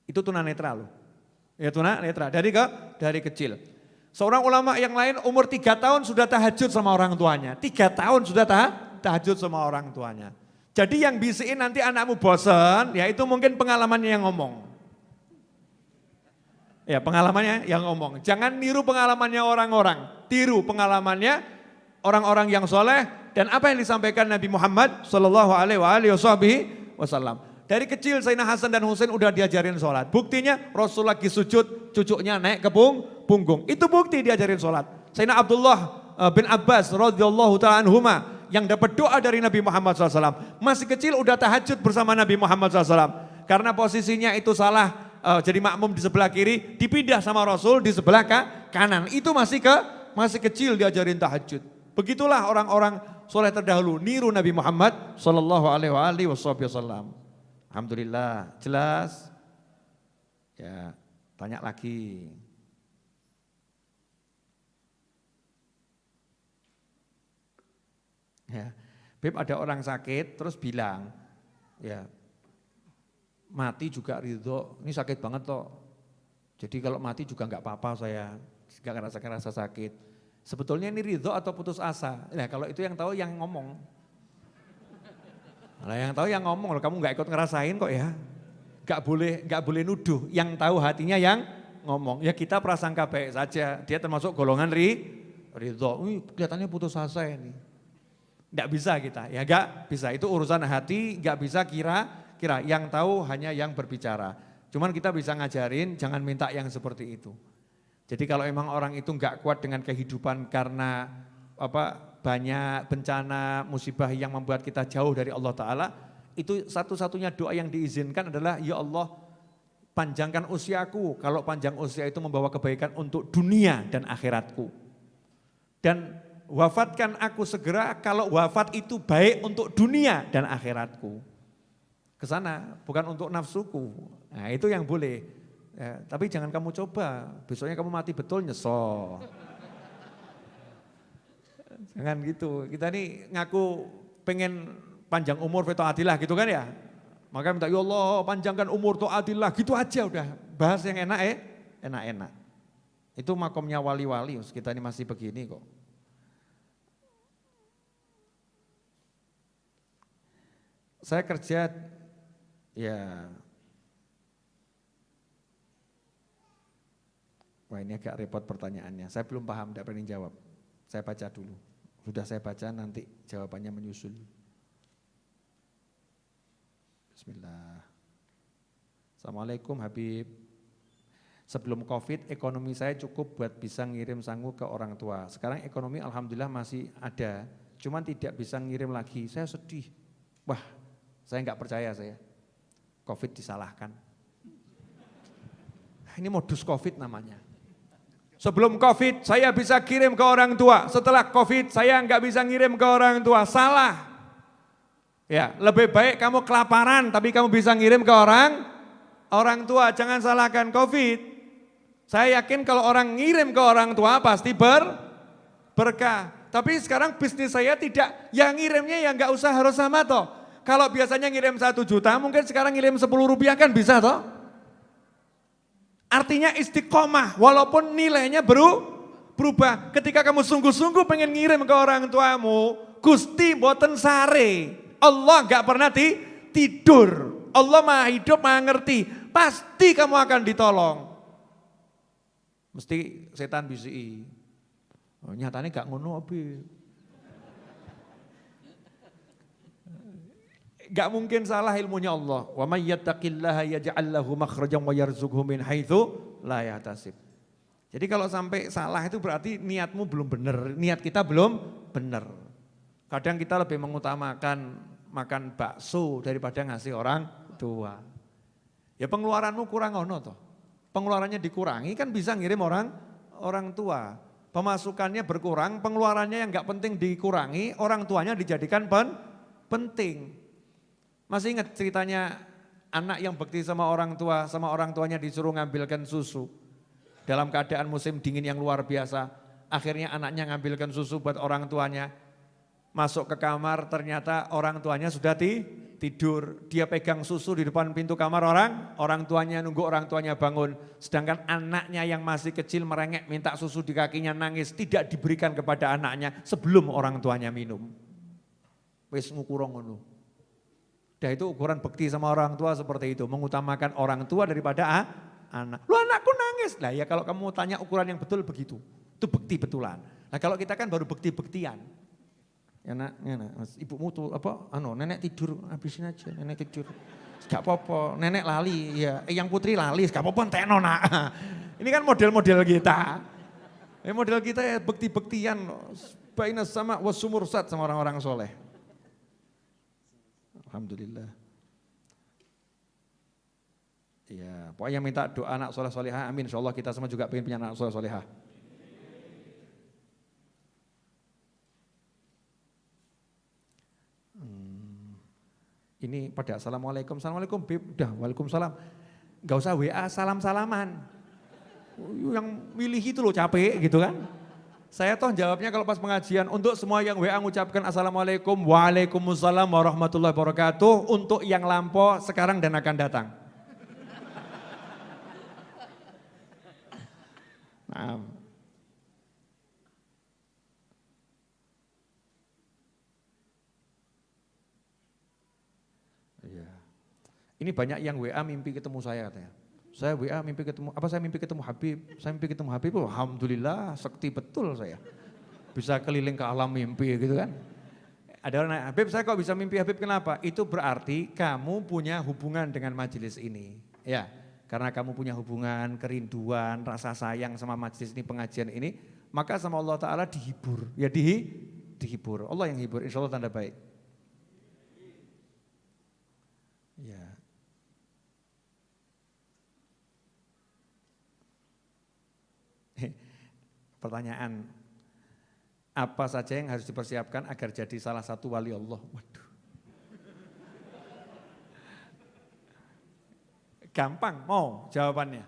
Itu tunanetra loh. Ya tunanetra, dari kecil. Seorang ulama yang lain umur 3 tahun sudah tahajud sama orang tuanya. 3 tahun sudah tahajud sama orang tuanya. Jadi yang bisikin nanti anakmu bosan, ya itu mungkin pengalamannya yang ngomong. Ya pengalamannya yang ngomong. Jangan niru pengalamannya orang-orang, tiru pengalamannya orang-orang yang soleh dan apa yang disampaikan Nabi Muhammad Sallallahu Alaihi Wasallam. Dari kecil Sayyidina Hasan dan Husain udah diajarin sholat. Buktinya Rasul lagi sujud, cucunya naik ke punggung. Itu bukti diajarin sholat. Sayyidina Abdullah bin Abbas radhiyallahu ta'ala anhuma yang dapat doa dari Nabi Muhammad SAW. Masih kecil udah tahajud bersama Nabi Muhammad SAW. Karena posisinya itu salah, jadi makmum di sebelah kiri, dipindah sama Rasul di sebelah kanan. Itu masih kecil diajarin tahajud. Begitulah orang-orang soleh terdahulu, niru Nabi Muhammad SAW. Alhamdulillah, jelas? Ya, tanya lagi. Ya, Beb ada orang sakit terus bilang, ya mati juga ridho, ini sakit banget toh. Jadi kalau mati juga nggak apa-apa saya, nggak ngerasa sakit. Sebetulnya ini ridho atau putus asa? Nah kalau itu yang tahu yang ngomong. Nah yang tahu yang ngomong, kamu nggak ikut ngerasain kok ya. Nggak boleh nuduh, yang tahu hatinya yang ngomong. Ya kita prasangka baik saja, dia termasuk golongan ridho. Kelihatannya putus asa ini. Nggak bisa kita, ya nggak bisa. Itu urusan hati, nggak bisa kira. Yang tahu hanya yang berbicara. Cuman kita bisa ngajarin, jangan minta yang seperti itu. Jadi kalau emang orang itu nggak kuat dengan kehidupan karena banyak bencana, musibah yang membuat kita jauh dari Allah Ta'ala, itu satu-satunya doa yang diizinkan adalah, ya Allah panjangkan usiaku. Kalau panjang usia itu membawa kebaikan untuk dunia dan akhiratku. Dan wafatkan aku segera kalau wafat itu baik untuk dunia dan akhiratku. Kesana bukan untuk nafsuku. Nah itu yang boleh. Ya, tapi jangan kamu coba, besoknya kamu mati betul nyesel. Jangan gitu, kita nih ngaku pengen panjang umur ta'atillah gitu kan ya. Maka minta ya Allah panjangkan umur ta'atillah gitu aja udah. Bahas yang enak-enak. Itu makomnya wali-wali, kita ini masih begini kok. Saya kerja ya Wah ini agak repot pertanyaannya, saya belum paham, tidak berani jawab. Saya baca dulu, sudah saya baca nanti jawabannya menyusul. Bismillah. Assalamualaikum Habib. Sebelum Covid ekonomi saya cukup buat bisa ngirim sangu ke orang tua. Sekarang ekonomi alhamdulillah masih ada, cuman tidak bisa ngirim lagi. Saya sedih. Wah, saya nggak percaya saya. Covid disalahkan. Ini modus Covid namanya. Sebelum Covid saya bisa kirim ke orang tua, setelah Covid saya nggak bisa ngirim ke orang tua, salah. Ya, lebih baik kamu kelaparan tapi kamu bisa ngirim ke orang tua, jangan salahkan Covid. Saya yakin kalau orang ngirim ke orang tua pasti berkah. Tapi sekarang bisnis saya tidak, yang ngirimnya ya nggak usah harus sama toh. Kalau biasanya ngirim 1 juta, mungkin sekarang ngirim 10 rupiah kan bisa toh. Artinya istiqomah, walaupun nilainya berubah. Ketika kamu sungguh-sungguh pengen ngirim ke orang tuamu, Gusti boten sare. Allah gak pernah tidur. Allah maha hidup, maha ngerti. Pasti kamu akan ditolong. Mesti setan bisi. Oh, nyatanya gak ngono abi. Gak mungkin salah ilmunya Allah. Wa may yattaqillaha yaj'al lahu makhrajan wa yarzuqhu min haitsu la yahtasib. Jadi kalau sampai salah itu berarti niatmu belum benar, niat kita belum benar. Kadang kita lebih mengutamakan makan bakso daripada ngasih orang tua. Ya pengeluaranmu kurang ono toh. Pengeluarannya dikurangi kan bisa ngirim orang tua. Pemasukannya berkurang, pengeluarannya yang enggak penting dikurangi, orang tuanya dijadikan penting. Masih ingat ceritanya anak yang bakti sama orang tuanya disuruh ngambilkan susu. Dalam keadaan musim dingin yang luar biasa, akhirnya anaknya ngambilkan susu buat orang tuanya. Masuk ke kamar ternyata orang tuanya sudah tidur. Dia pegang susu di depan pintu kamar orang tuanya nunggu orang tuanya bangun. Sedangkan anaknya yang masih kecil merengek minta susu di kakinya nangis. Tidak diberikan kepada anaknya sebelum orang tuanya minum. Wis ngukurong ngono. Dah itu ukuran bekti sama orang tua seperti itu. Mengutamakan orang tua daripada anak. Lu anakku nangis. Nah ya kalau kamu tanya ukuran yang betul begitu. Itu bekti betulan. Nah kalau kita kan baru bekti-bektian. Ya nak, ibumu tuh nenek tidur, habisin aja nenek tidur. Gak apa-apa, nenek lali. Ya, yang putri lali, gak apa-apa tekno nak. Ini kan model-model kita. Model kita ya bekti-bektian. Baina sama wasumursat sama orang-orang soleh. Alhamdulillah. Ya, pokoknya minta doa anak soleh solehah, amin. Insyaallah kita semua juga pengen punya anak soleh solehah. Ini pada assalamualaikum, assalamualaikum Bib, udah waalaikumsalam. Gak usah WA salam-salaman. Yang milih itu loh capek gitu kan. Saya toh jawabnya kalau pas pengajian, untuk semua yang WA mengucapkan assalamualaikum, waalaikumsalam warahmatullahi wabarakatuh, untuk yang lampau sekarang dan akan datang. Nah. Iya. Ini banyak yang WA mimpi ketemu saya katanya. Saya WA mimpi ketemu, saya mimpi ketemu Habib, alhamdulillah sakti betul saya. Bisa keliling ke alam mimpi gitu kan. Ada orang nanya, Habib saya kok bisa mimpi Habib kenapa? Itu berarti kamu punya hubungan dengan majelis ini. Ya, karena kamu punya hubungan, kerinduan, rasa sayang sama majelis ini, pengajian ini, maka sama Allah Ta'ala dihibur. Ya dihibur, Allah yang hibur, insya Allah tanda baik. Ya. Pertanyaan, apa saja yang harus dipersiapkan agar jadi salah satu wali Allah? Waduh. Gampang, mau jawabannya?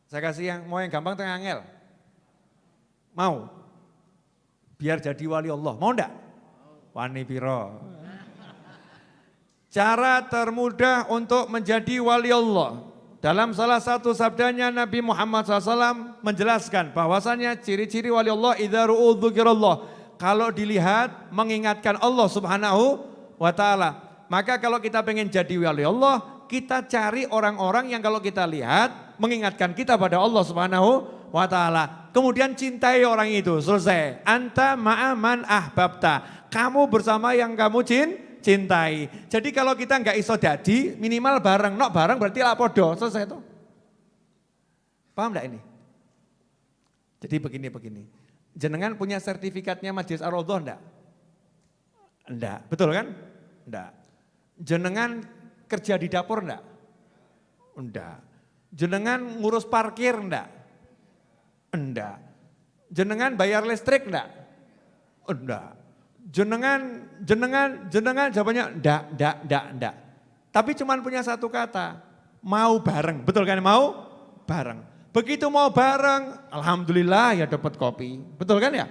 Saya kasih yang mau yang gampang atau yang angel? Mau? Biar jadi wali Allah, mau enggak? Wani piro. Cara termudah untuk menjadi wali Allah. Dalam salah satu sabdanya Nabi Muhammad SAW menjelaskan bahwasannya ciri-ciri wali Allah idza ru'u dzikirallah. Kalau dilihat mengingatkan Allah Subhanahu wa taala. Maka kalau kita pengen jadi wali Allah, kita cari orang-orang yang kalau kita lihat mengingatkan kita pada Allah Subhanahu wa ta'ala. Kemudian cintai orang itu, selesai. Anta ma'aman ahbabta. Kamu bersama yang kamu cintai. Jadi kalau kita nggak iso dadi, minimal bareng. Nok bareng berarti lah podo, selesai itu. Paham enggak ini? Jadi begini. Jenengan punya sertifikatnya Majelis Ar-Raudhah enggak? Enggak, betul kan? Enggak. Jenengan kerja di dapur enggak? Enggak. Jenengan ngurus parkir enggak? Enggak. Jenengan bayar listrik enggak? Enggak. Jenengan jawabannya enggak. Tapi cuman punya satu kata, mau bareng. Betul kan? Mau bareng. Begitu mau bareng, alhamdulillah ya dapat kopi. Betul kan ya?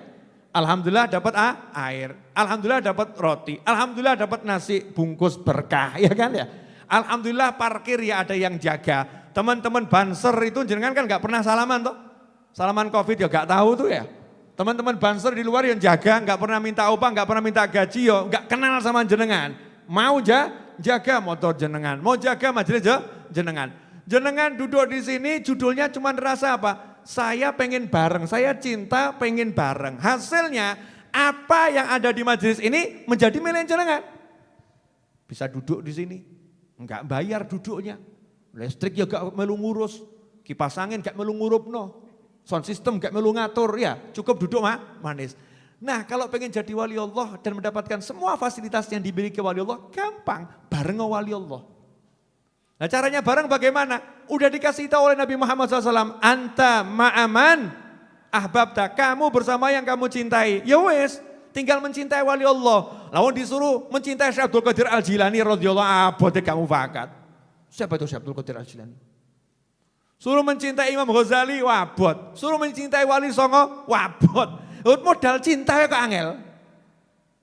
Alhamdulillah dapat air. Alhamdulillah dapat roti. Alhamdulillah dapat nasi bungkus berkah, ya kan ya? Alhamdulillah parkir ya ada yang jaga. Teman-teman banser itu jenengan kan gak pernah salaman toh? Salaman Covid ya gak tahu tuh ya. Teman-teman banser di luar yang jaga, gak pernah minta upah, gak pernah minta gaji, yo gak kenal sama jenengan. Mau jaga motor jenengan, mau jaga majelis jenengan. Jenengan duduk di sini judulnya cuma rasa apa? Saya pengen bareng, saya cinta pengen bareng. Hasilnya apa yang ada di majelis ini menjadi milik jenengan. Bisa duduk di sini, enggak bayar duduknya. Listrik ya gak melu ngurus, kipas angin gak melu ngurupno. Sound system gak melu ngatur, ya cukup duduk manis. Nah kalau pengen jadi wali Allah dan mendapatkan semua fasilitas yang dimiliki wali Allah, gampang, bareng wali Allah. Nah caranya bareng bagaimana? Udah dikasih tahu oleh Nabi Muhammad SAW, anta ma'aman ahbabta, kamu bersama yang kamu cintai. Ya wes, tinggal mencintai wali Allah. Lalu disuruh mencintai Syekh Abdul Qadir Al-Jilani radhiyallahu anhu, kamu fakat. Siapa itu Syekh Abdul Qadir Al-Jilani? Suruh mencintai Imam Ghazali, wabot. Suruh mencintai Wali Songo, wabot. Modal cinta ya kok angel.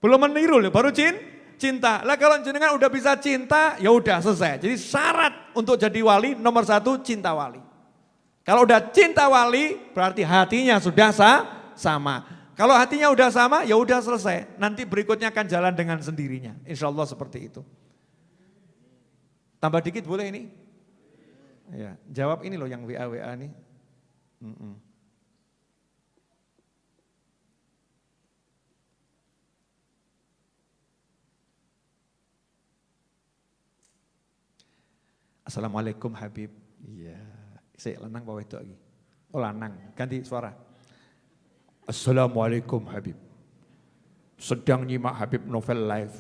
Belum meniru loh, baru cinta. Lah kalau jenengan udah bisa cinta, ya udah selesai. Jadi syarat untuk jadi wali nomor 1 cinta wali. Kalau udah cinta wali, berarti hatinya sudah sama. Kalau hatinya udah sama, ya udah selesai. Nanti berikutnya akan jalan dengan sendirinya. Insya Allah seperti itu. Tambah dikit boleh ini? Ya, jawab ini loh yang WA nih. Assalamualaikum Habib. Iya, saya lanang bawa itu lagi. Oh lanang, ganti suara. Assalamualaikum Habib. Sedang nyimak Habib Novel Live.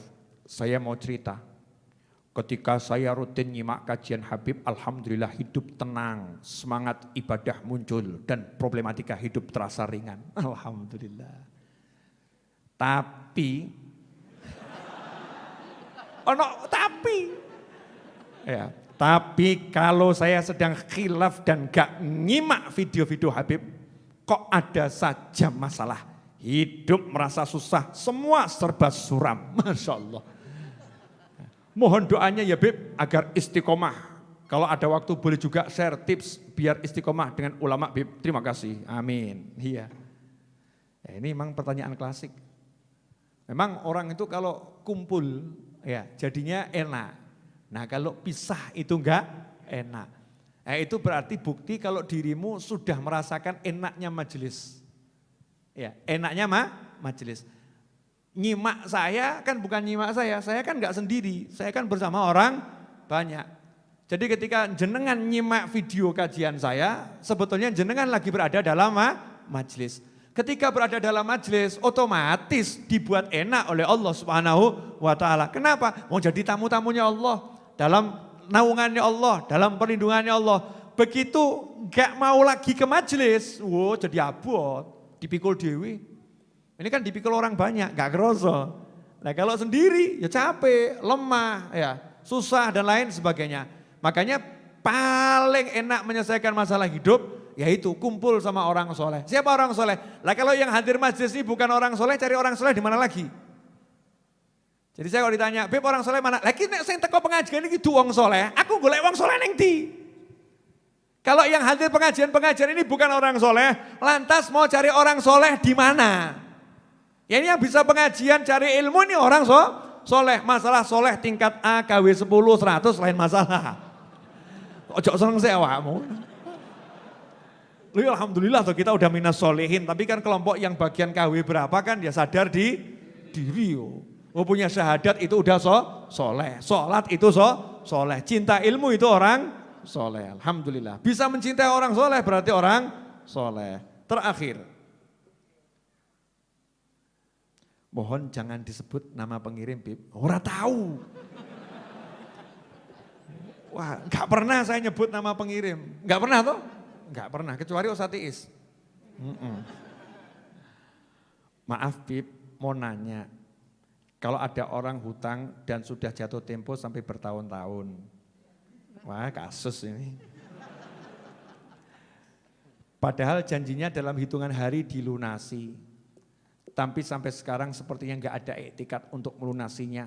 Saya mau cerita. Ketika saya rutin nyimak kajian Habib, alhamdulillah hidup tenang, semangat ibadah muncul dan problematika hidup terasa ringan. Alhamdulillah. Tapi, ya. Tapi kalau saya sedang khilaf dan gak nyimak video-video Habib, kok ada saja masalah. Hidup merasa susah, semua serba suram. Masya Allah. Mohon doanya ya Bib, agar istiqomah. Kalau ada waktu boleh juga share tips biar istiqomah dengan ulama Bib. Terima kasih, amin. Iya. Ya, ini memang pertanyaan klasik. Memang orang itu kalau kumpul ya jadinya enak. Nah kalau pisah itu enggak enak. Itu berarti bukti kalau dirimu sudah merasakan enaknya majelis. Ya, enaknya majelis. Nyimak saya kan bukan nyimak saya kan enggak sendiri, saya kan bersama orang banyak. Jadi ketika jenengan nyimak video kajian saya, sebetulnya jenengan lagi berada dalam majelis. Ketika berada dalam majelis, otomatis dibuat enak oleh Allah Subhanahu wa Ta'ala. Kenapa? Mau jadi tamu-tamunya Allah, dalam naungannya Allah, dalam perlindungannya Allah. Begitu gak mau lagi ke majelis, jadi abot, dipikul dewi. Ini kan dipikul orang banyak, gak kerasa. Nah kalau sendiri ya capek, lemah, ya susah dan lain sebagainya. Makanya paling enak menyelesaikan masalah hidup, yaitu kumpul sama orang soleh. Siapa orang soleh? Lah kalau yang hadir majelis ini bukan orang soleh, cari orang soleh di mana lagi? Jadi saya kalau ditanya, Beb orang soleh mana? Lagi saya teko pengajian ini wong soleh, aku golek wong soleh neng di. Kalau yang hadir pengajian ini bukan orang soleh, lantas mau cari orang soleh di mana? Ya ini yang bisa pengajian cari ilmu ini orang soleh. Masalah soleh tingkat A, KW 10, 100 lain masalah. Ojo seneng sih awakmu. Loh, alhamdulillah tuh kita udah minas solehin, tapi kan kelompok yang bagian KW berapa kan ya sadar di diri. Oh punya syahadat itu udah soleh, sholat itu soleh, cinta ilmu itu orang soleh. Alhamdulillah, bisa mencintai orang soleh berarti orang soleh. Terakhir, mohon jangan disebut nama pengirim, Bib. Ora tahu. Wah, nggak pernah saya nyebut nama pengirim, nggak pernah toh? Nggak pernah, kecuali Ustaz Tiis. Maaf Bib, mau nanya. Kalau ada orang hutang dan sudah jatuh tempo sampai bertahun-tahun. Wah kasus ini. Padahal janjinya dalam hitungan hari dilunasi. Tapi sampai sekarang sepertinya nggak ada iktikat untuk melunasinya.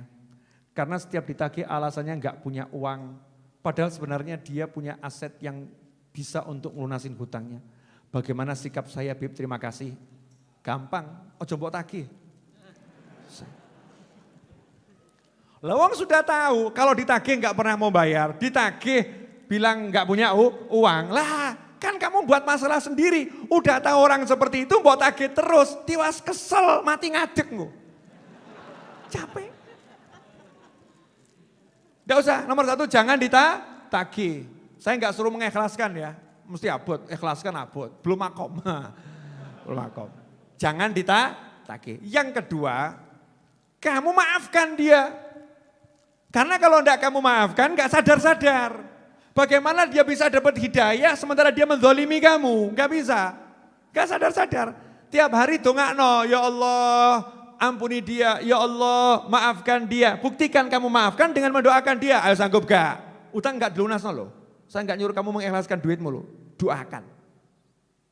Karena setiap ditagih alasannya nggak punya uang. Padahal sebenarnya dia punya aset yang bisa untuk melunasin hutangnya. Bagaimana sikap saya Bib? Terima kasih. Gampang, ojo mbok tagih. Lawang sudah tahu kalau ditagih nggak pernah mau bayar, ditagih bilang nggak punya uang. Lah kan kamu buat masalah sendiri. Udah tahu orang seperti itu mbok tagih terus, tiwas kesel, mati ngadeg lu. Capek. Nggak usah, nomor satu jangan ditagih. Saya nggak suruh mengikhlaskan ya, mesti abot, ikhlaskan abot, belum makom. Belum makom. Jangan ditagih. Yang kedua, kamu maafkan dia. Karena kalau enggak kamu maafkan, enggak sadar-sadar. Bagaimana dia bisa dapat hidayah sementara dia menzalimi kamu? Enggak bisa. Enggak sadar-sadar. Tiap hari dongakno, ya Allah ampuni dia, ya Allah maafkan dia. Buktikan kamu maafkan dengan mendoakan dia. Ayo sanggup gak? Utang enggak dilunasno loh. Saya enggak nyuruh kamu mengikhlaskan duitmu loh. Doakan.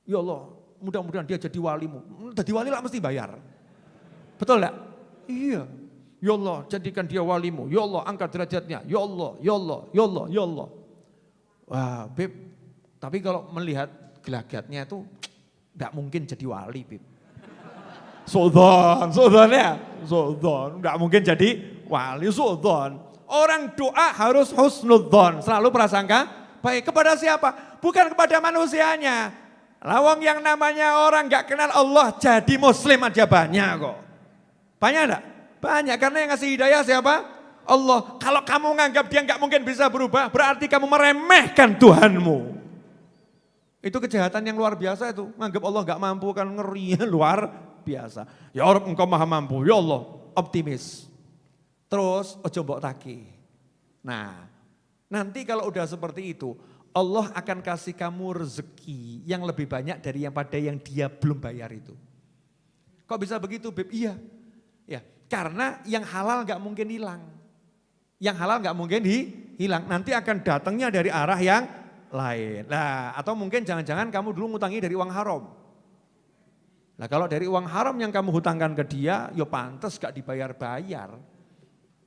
Ya Allah mudah-mudahan dia jadi walimu. Jadi wali lah mesti bayar. Betul enggak? Iya. Ya Allah jadikan dia walimu, ya Allah angkat derajatnya, ya Allah, ya Allah, ya Allah, ya Allah. Wah Bib, tapi kalau melihat gelagatnya itu enggak mungkin jadi wali Bib. Sodon enggak mungkin jadi wali, sodon. Orang doa harus husnudzon, selalu prasangka baik kepada siapa? Bukan kepada manusianya. Lawang yang namanya orang enggak kenal Allah jadi muslim aja banyak kok. Banyak enggak? Banyak, karena yang ngasih hidayah siapa? Allah. Kalau kamu menganggap dia nggak mungkin bisa berubah, berarti kamu meremehkan Tuhanmu. Itu kejahatan yang luar biasa itu. Menganggap Allah nggak mampu kan ngeri, luar biasa. Ya Allah engkau maha mampu, ya Allah optimis. Terus ojo mbok tagih. Nah nanti kalau udah seperti itu, Allah akan kasih kamu rezeki yang lebih banyak dari yang pada yang dia belum bayar itu. Kok bisa begitu Bib? Iya. Ya, karena yang halal nggak mungkin hilang. Yang halal nggak mungkin hilang. Nanti akan datangnya dari arah yang lain. Nah, atau mungkin jangan-jangan kamu dulu ngutangi dari uang haram. Nah, kalau dari uang haram yang kamu hutangkan ke dia, ya pantas gak dibayar-bayar.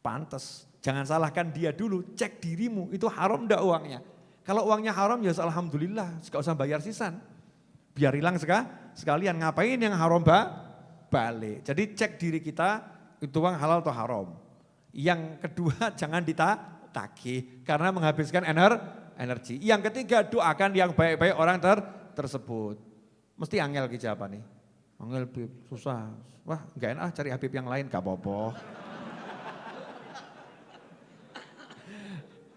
Pantas. Jangan salahkan dia dulu, cek dirimu itu haram ndak uangnya. Kalau uangnya haram ya alhamdulillah, gak usah bayar sisan. Biar hilang sekalian, ngapain yang haram balik. Jadi cek diri kita, itu uang halal atau haram. Yang kedua jangan ditagih karena menghabiskan energi. Yang ketiga doakan yang baik-baik orang tersebut. Mesti angel ki jawaban nih. Angel Bib, susah. Wah gak enak cari Habib yang lain, gak apa-apa.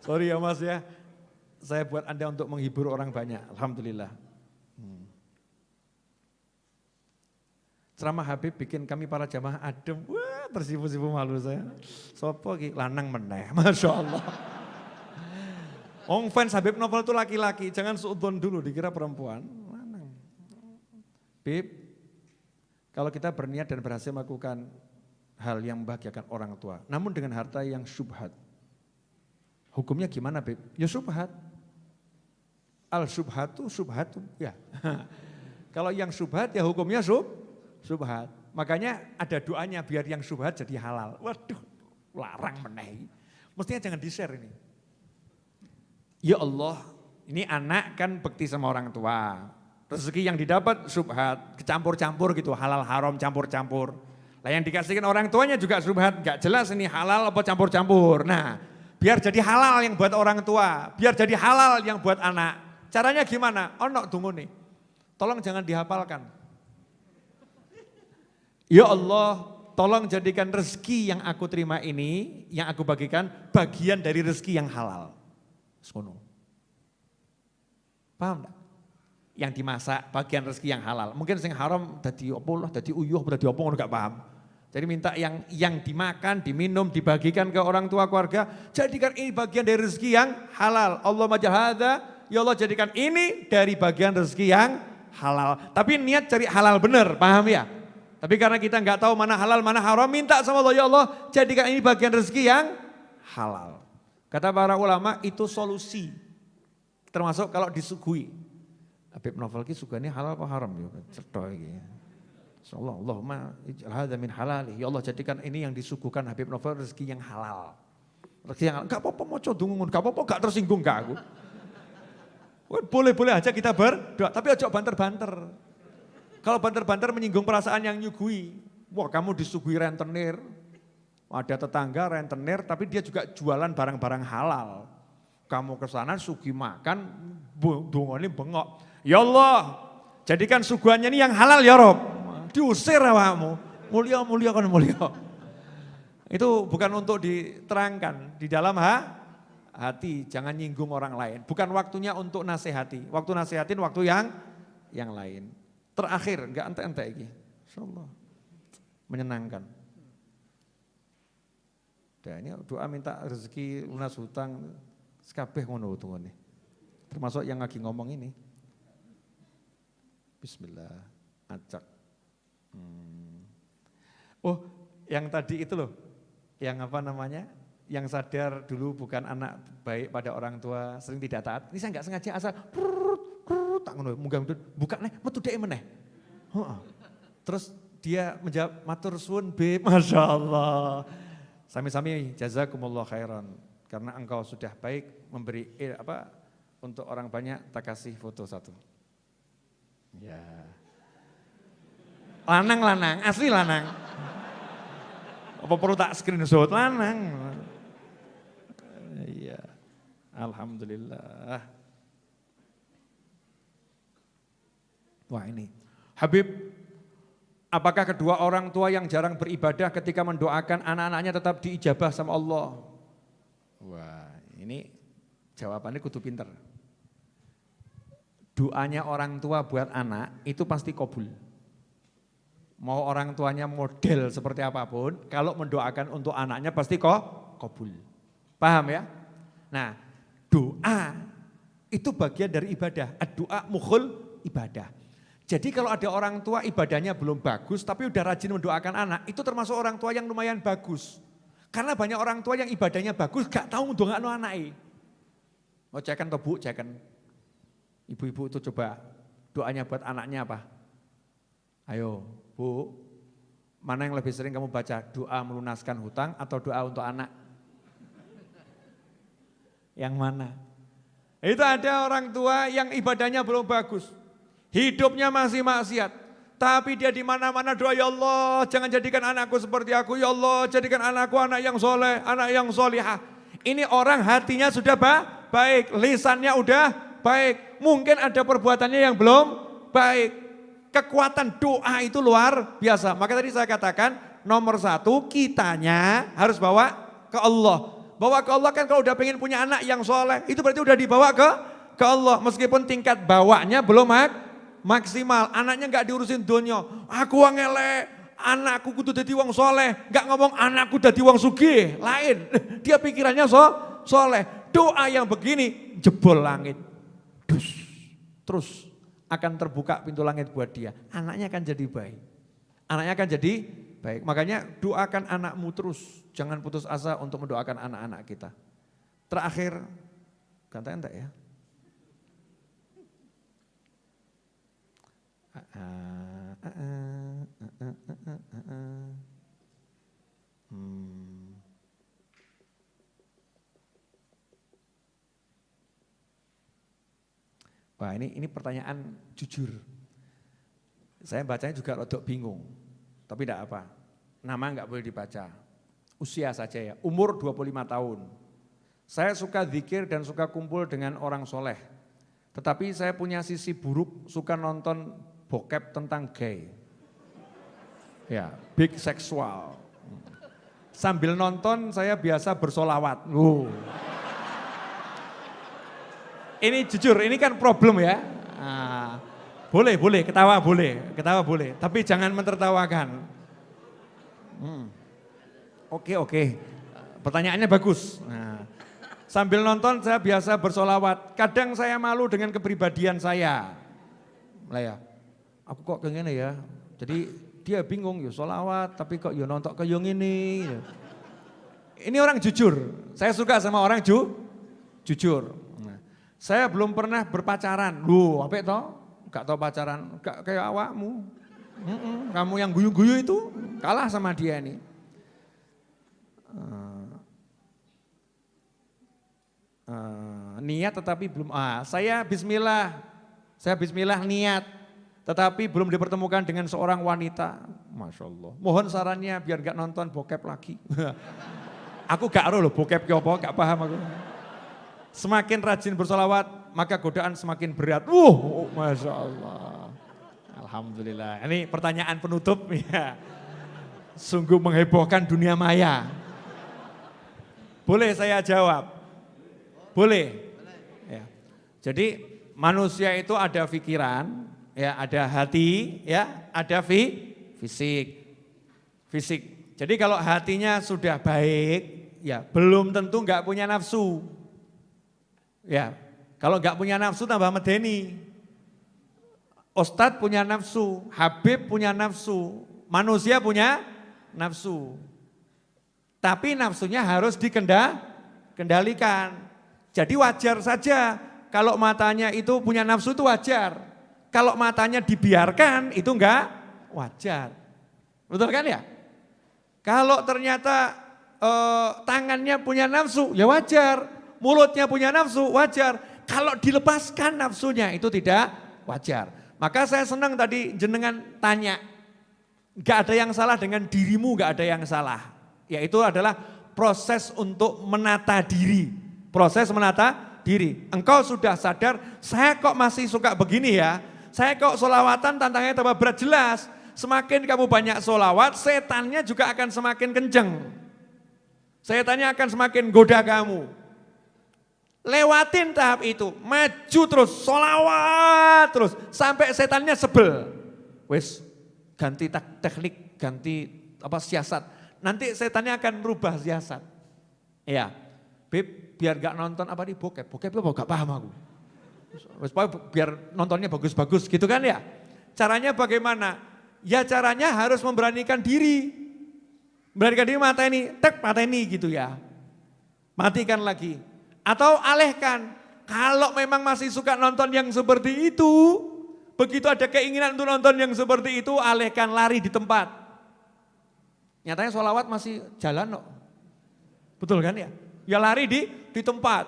Sorry ya Mas ya. Saya buat Anda untuk menghibur orang banyak. Alhamdulillah. Ceramah Habib bikin kami para jamaah adem. Wah tersipu-sipu malu saya. Sopo ki lanang meneh. Masya Allah. Fans Habib Novel itu laki-laki. Jangan suudon dulu dikira perempuan. Lanang. Bib, kalau kita berniat dan berhasil melakukan hal yang membahagiakan orang tua. Namun dengan harta yang syubhat. Hukumnya gimana Bib? Ya syubhat. Al-syubhatu syubhatu. Ya. Kalau yang syubhat ya hukumnya syubhat. Makanya ada doanya biar yang syubhat jadi halal. Waduh, larang meneh. Mestinya jangan di-share ini. Ya Allah, ini anak kan bekti sama orang tua. Rezeki yang didapat syubhat, kecampur-campur gitu, halal haram campur-campur. Lah yang dikasihkan orang tuanya juga syubhat, enggak jelas ini halal apa campur-campur. Nah, biar jadi halal yang buat orang tua, biar jadi halal yang buat anak. Caranya gimana? Ono tunggu nih. tolong jangan dihafalkan. Ya Allah, tolong jadikan rezeki yang aku terima ini, yang aku bagikan, bagian dari rezeki yang halal. Sono. Paham enggak? Yang dimasak, bagian rezeki yang halal. Mungkin yang haram dadi opo lah, dadi uyuh, dadi opo ngono gak paham. Jadi minta yang dimakan, diminum, dibagikan ke orang tua keluarga, jadikan ini bagian dari rezeki yang halal. Allahumma ja'al hadza, ya Allah jadikan ini dari bagian rezeki yang halal. Tapi niat cari halal benar, paham ya? Tapi karena kita nggak tahu mana halal, mana haram, minta sama Allah, ya Allah jadikan ini bagian rezeki yang halal. Kata para ulama itu solusi, termasuk kalau disuguhi. Habib Novel ki sugane halal apa haram ya? Cetha iki. Insyaallah Allahumma ij'al hadza min halali. Ya Allah jadikan ini yang disuguhkan Habib Novel rezeki yang halal. Rezeki yang enggak apa-apa maca donga ngono, enggak apa-apa enggak tersinggung enggak aku. Boleh-boleh aja kita berdoa, tapi ojo banter-banter. Kalau banter-banter menyinggung perasaan yang nyugui. Wah, kamu disuguhi rentenir. Ada tetangga rentenir tapi dia juga jualan barang-barang halal. Kamu ke sana sugi makan, dongane bengok. Ya Allah, jadikan suguhannya ini yang halal ya Rob. Diusir awakmu. Mulia kan mulia. Itu bukan untuk diterangkan di dalam hati, jangan nyinggung orang lain. Bukan waktunya untuk nasihati. Waktu nasihatin waktu yang lain. Terakhir, enggak ente-ente iki. Insyaallah. Menyenangkan. Dan ini doa minta rezeki lunas hutang sekabeh ngono utungane. Termasuk yang lagi ngomong ini. Bismillah, acak. Oh, yang tadi itu loh, yang apa namanya, yang sadar dulu bukan anak baik pada orang tua, sering tidak taat. Ini saya nggak sengaja asal, tak ngono, munggah buka nih, metu dhek meneh. Terus dia menjawab, matur suwun Beb, Masya Allah. Sami-sami jazakumullah khairan, karena engkau sudah baik memberi untuk orang banyak, tak kasih foto satu. Ya. Lanang, asli lanang. Apa perlu tak screenshot lanang? Iya. Alhamdulillah. Wah ini. Habib, apakah kedua orang tua yang jarang beribadah ketika mendoakan anak-anaknya tetap diijabah sama Allah? Wah, ini jawabannya kudu pinter. Doanya orang tua buat anak itu pasti kabul. Mau orang tuanya model seperti apapun, kalau mendoakan untuk anaknya pasti kabul. Paham ya? Nah, doa itu bagian dari ibadah. Doa mukhul ibadah. Jadi kalau ada orang tua ibadahnya belum bagus, tapi udah rajin mendoakan anak, itu termasuk orang tua yang lumayan bagus. Karena banyak orang tua yang ibadahnya bagus, gak tahu mendoakan anaknya. Mau cekan atau bu, cekan. Ibu-ibu itu coba doanya buat anaknya apa? Ayo. Bu, mana yang lebih sering kamu baca? Doa melunaskan hutang atau doa untuk anak? Yang mana? Itu ada orang tua yang ibadahnya belum bagus. Hidupnya masih maksiat. Tapi dia di mana-mana doa, ya Allah jangan jadikan anakku seperti aku. Ya Allah jadikan anakku anak yang soleh, anak yang solihah. Ini orang hatinya sudah baik, lisannya udah baik. Mungkin ada perbuatannya yang belum baik. Kekuatan doa itu luar biasa. Maka tadi saya katakan nomor satu kitanya harus bawa ke Allah. Bawa ke Allah kan kalau udah pengen punya anak yang soleh itu berarti udah dibawa ke Allah. Meskipun tingkat bawanya belum maksimal. Anaknya gak diurusin dunia. Aku wong elek, anakku kudu dadi wong soleh. Gak ngomong anakku dadi wong sugih. Lain. Dia pikirannya soleh. Doa yang begini jebol langit. Terus akan terbuka pintu langit buat dia. Anaknya akan jadi baik. Anaknya akan jadi baik. Makanya doakan anakmu terus. Jangan putus asa untuk mendoakan anak-anak kita. Terakhir, kata ente ya. Wah ini pertanyaan jujur. Saya bacanya juga rodok bingung. Tapi tidak apa. Nama enggak boleh dibaca. Usia saja ya. Umur 25 tahun. Saya suka zikir dan suka kumpul dengan orang soleh. Tetapi saya punya sisi buruk, suka nonton bokep tentang gay. Ya, big seksual. Sambil nonton saya biasa bersolawat. Ini jujur, ini kan problem ya. Boleh, ketawa boleh. Tapi jangan mentertawakan. Oke. Pertanyaannya bagus. Sambil nonton saya biasa bersolawat. Kadang saya malu dengan kepribadian saya. Lah ya, aku kok kayak gini ya. Jadi dia bingung ya solawat, tapi kok ya nonton kayak ini. Ini orang jujur. Saya suka sama orang jujur. Saya belum pernah berpacaran. Apa itu? Gak tau pacaran, gak kayak awakmu. Kamu yang guyu-guyu itu kalah sama dia ini. Niat tetapi belum, saya bismillah niat, tetapi belum dipertemukan dengan seorang wanita. Masya Allah, mohon sarannya biar gak nonton bokep lagi. Aku gak tahu loh bokep ke apa, gak paham aku. Semakin rajin bersolawat, maka godaan semakin berat. Masya Allah. Alhamdulillah, ini pertanyaan penutup ya. Sungguh menghebohkan dunia maya. Boleh saya jawab? Boleh. Ya. Jadi manusia itu ada pikiran, ya, ada hati, ya, ada fisik. Jadi kalau hatinya sudah baik, ya belum tentu nggak punya nafsu. Ya, kalau nggak punya nafsu tambah medeni. Ustadz punya nafsu, Habib punya nafsu, manusia punya nafsu. Tapi nafsunya harus dikendalikan. Jadi wajar saja kalau matanya itu punya nafsu itu wajar. Kalau matanya dibiarkan itu enggak wajar. Betul kan ya? Kalau ternyata tangannya punya nafsu ya wajar. Mulutnya punya nafsu wajar. Kalau dilepaskan nafsunya itu tidak wajar. Maka saya senang tadi jenengan tanya. Enggak ada yang salah dengan dirimu, enggak ada yang salah. Yaitu adalah proses untuk menata diri. Proses menata diri. Engkau sudah sadar, saya kok masih suka begini ya. Saya kok solawatan tantangannya tambah berat, jelas. Semakin kamu banyak solawat, setannya juga akan semakin kenceng. Setannya akan semakin goda kamu. Lewatin tahap itu, maju terus, solawat terus. Sampai setannya sebel. Wes, ganti teknik, ganti siasat. Nanti setannya akan rubah siasat. Ya, Beb, biar gak nonton bokep itu gak paham aku. Biar nontonnya bagus-bagus gitu kan ya. Caranya bagaimana? Ya caranya harus memberanikan diri. Memberanikan diri mateni gitu ya. Matikan lagi. Atau alihkan. Kalau memang masih suka nonton yang seperti itu, begitu ada keinginan untuk nonton yang seperti itu, alihkan, lari di tempat. Nyatanya sholawat masih jalan kok. Betul kan ya? Ya lari di tempat,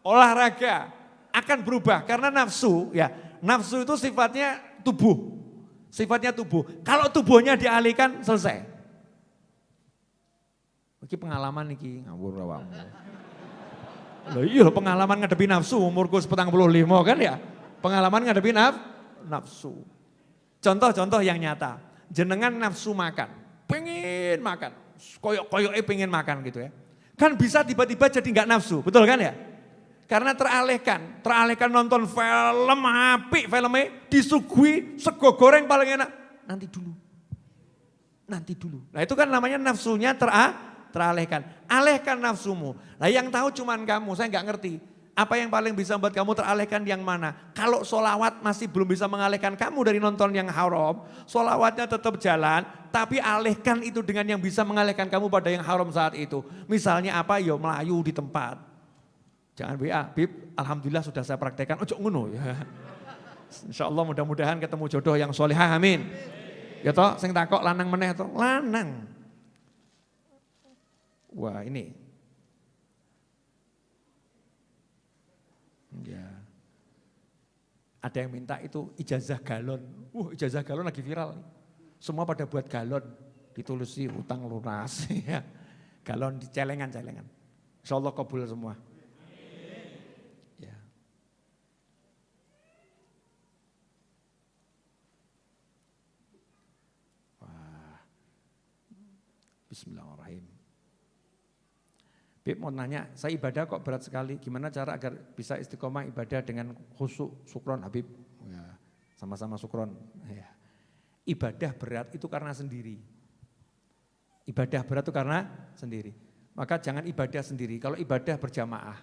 olahraga akan berubah karena nafsu ya. Nafsu itu sifatnya tubuh. Kalau tubuhnya dialihkan selesai. Iki pengalaman iki ngawur awakmu. Loh iya pengalaman ngadepi nafsu umurku 45 kan ya. Pengalaman ngadepi nafsu. Contoh yang nyata. Jenengan nafsu makan, pengen makan. Koyok-koyoknya pengen makan gitu ya. Kan bisa tiba-tiba jadi nggak nafsu, betul kan ya? Karena teralihkan nonton film apik, filmnya disuguhi sego goreng paling enak. Nanti dulu. Nah itu kan namanya nafsunya teralihkan. Alihkan nafsumu. Nah yang tahu cuman kamu, saya nggak ngerti. Apa yang paling bisa membuat kamu teralihkan yang mana? Kalau solawat masih belum bisa mengalihkan kamu dari nonton yang haram, solawatnya tetap jalan, tapi alihkan itu dengan yang bisa mengalihkan kamu pada yang haram saat itu. Misalnya apa? Ya melayu di tempat. Jangan WA, Bib, alhamdulillah sudah saya praktekkan, ojo ngono ya. Insya Allah mudah-mudahan ketemu jodoh yang solehah, amin. Ya toh, sing takok lanang meneh toh, lanang. Wah ini. Ya. Ada yang minta itu ijazah galon. Ijazah galon lagi viral. Semua pada buat galon, ditulisi utang lunas. Ya. Galon di celengan. Insya Allah kabul semua. Ya. Bismillahirrahmanirrahim. Bib mau nanya, saya ibadah kok berat sekali, gimana cara agar bisa istiqomah ibadah dengan khusyuk, syukron Habib? Ya, sama-sama syukron. Ya. Ibadah berat itu karena sendiri. Ibadah berat itu karena sendiri. Maka jangan ibadah sendiri, kalau ibadah berjamaah.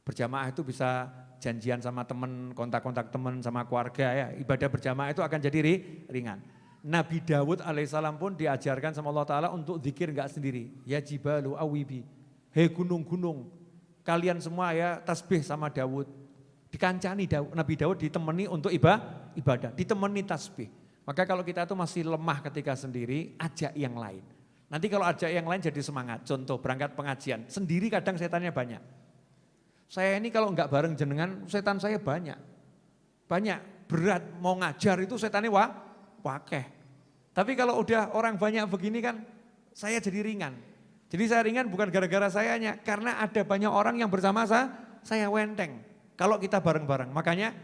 Berjamaah itu bisa janjian sama teman, kontak-kontak teman sama keluarga ya. Ibadah berjamaah itu akan jadi ringan. Nabi Dawud alaihissalam pun diajarkan sama Allah Ta'ala untuk zikir enggak sendiri. Ya jibalu awibi. Hei gunung-gunung, kalian semua ya tasbih sama Dawud. Dikancani Nabi Dawud ditemani untuk ibadah, ditemani tasbih. Maka kalau kita itu masih lemah ketika sendiri, ajak yang lain. Nanti kalau ajak yang lain jadi semangat. Contoh berangkat pengajian, sendiri kadang setannya banyak. Saya ini kalau enggak bareng jenengan, setan saya banyak. Banyak, berat, mau ngajar itu setannya wakeh. Tapi kalau udah orang banyak begini kan, saya jadi ringan. Jadi saya ringan bukan gara-gara sayanya, karena ada banyak orang yang bersama saya wenteng. Kalau kita bareng-bareng, makanya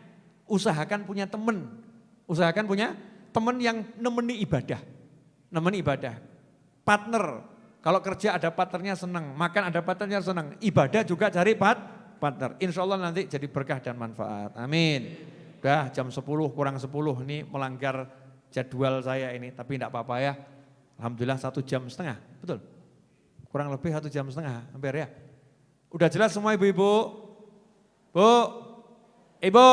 usahakan punya teman. Usahakan punya teman yang nemeni ibadah. Nemeni ibadah. Partner, kalau kerja ada partnernya senang, makan ada partnernya senang. Ibadah juga cari partner. Insya Allah nanti jadi berkah dan manfaat. Amin. Udah jam 10 kurang 10 ini melanggar jadwal saya ini, tapi enggak apa-apa ya. Alhamdulillah 1 jam setengah, betul? Kurang lebih 1 jam setengah, hampir ya. Udah jelas semua ibu-ibu? Bu, ibu,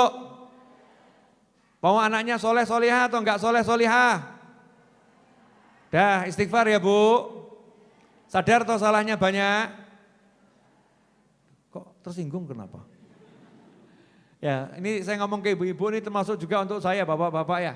mau anaknya soleh solihah atau enggak soleh solihah? Dah istighfar ya bu. Sadar atau salahnya banyak? Kok tersinggung kenapa? Ya ini saya ngomong ke ibu-ibu ini termasuk juga untuk saya bapak-bapak ya.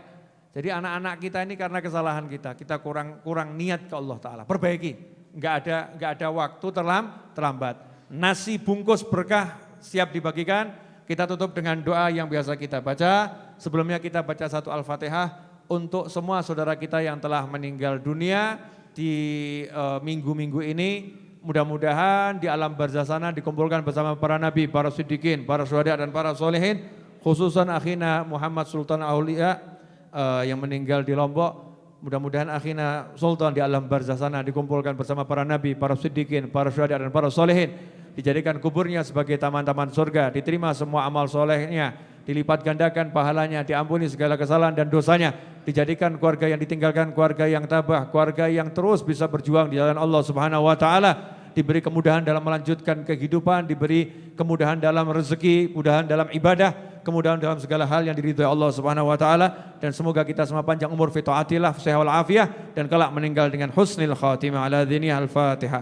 Jadi anak-anak kita ini karena kesalahan kita kurang niat ke Allah Ta'ala, perbaiki. Enggak ada waktu terlambat. Nasi bungkus berkah siap dibagikan. Kita tutup dengan doa yang biasa kita baca. Sebelumnya kita baca 1 Al-Fatihah untuk semua saudara kita yang telah meninggal dunia di minggu-minggu ini. Mudah-mudahan di alam barzah sana dikumpulkan bersama para nabi, para siddiqin, para syuhada dan para solehin. Khususan akhina Muhammad Sultan Aulia yang meninggal di Lombok. Mudah-mudahan akhina Sultan di alam barzah sana dikumpulkan bersama para nabi, para siddiqin, para syuhada dan para solehin. Dijadikan kuburnya sebagai taman-taman surga, diterima semua amal solehnya, dilipat gandakan pahalanya, diampuni segala kesalahan dan dosanya. Dijadikan keluarga yang ditinggalkan, keluarga yang tabah, keluarga yang terus bisa berjuang di jalan Allah Subhanahu wa Ta'ala. Diberi kemudahan dalam melanjutkan kehidupan, diberi kemudahan dalam rezeki, kemudahan dalam ibadah, kemudahan dalam segala hal yang diridhai Allah Subhanahu wa Ta'ala, dan semoga kita semua panjang umur fi taatillah, sehat wal afiyah, dan kelak meninggal dengan husnil khatimah. Ala dzini al-Fatihah.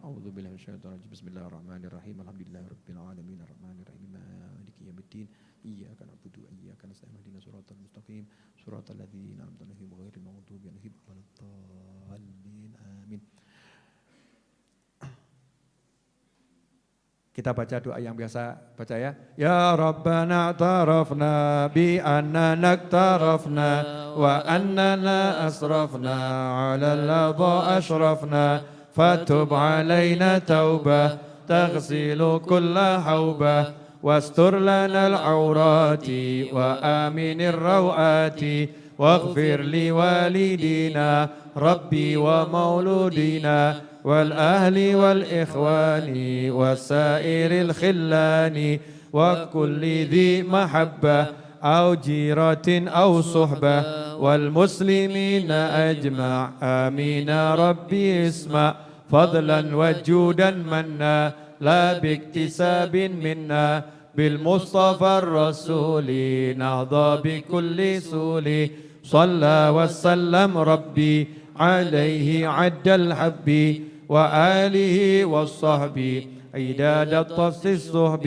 A'udzubillahi minasyaitonir rajim. Bismillahirrahmanirrahim. Alhamdulillahirabbil alamin arrahmanir rahim maliki yaumiddin. Iyyaka na'budu wa iyyaka nasta'in. Ihdinas siratal mustaqim. Siratal ladzina an'amta 'alaihim ghairil maghdubi 'alaihim waladdallin. Amin. Kita baca doa yang biasa baca ya. Ya Rabbana tarafna bi annana tarafna wa annana asrafna ala ladha ashrafna fatub alaina taubah taghsilu kulla haubah wastur lana al-awrati wa aminir rawati waghfir li walidina rabbi wa mauludina والأهل والإخوان وسائر الخلان وكل ذي محبة أو جيرة أو صحبة والمسلمين أجمع آمين ربي اسمع فضلا وجودا منا لا باكتساب منا بالمصطفى الرسول نهضى بكل سول صلى وسلم ربي عليه عد الحب وآله والصحب عداد الطفس الصحب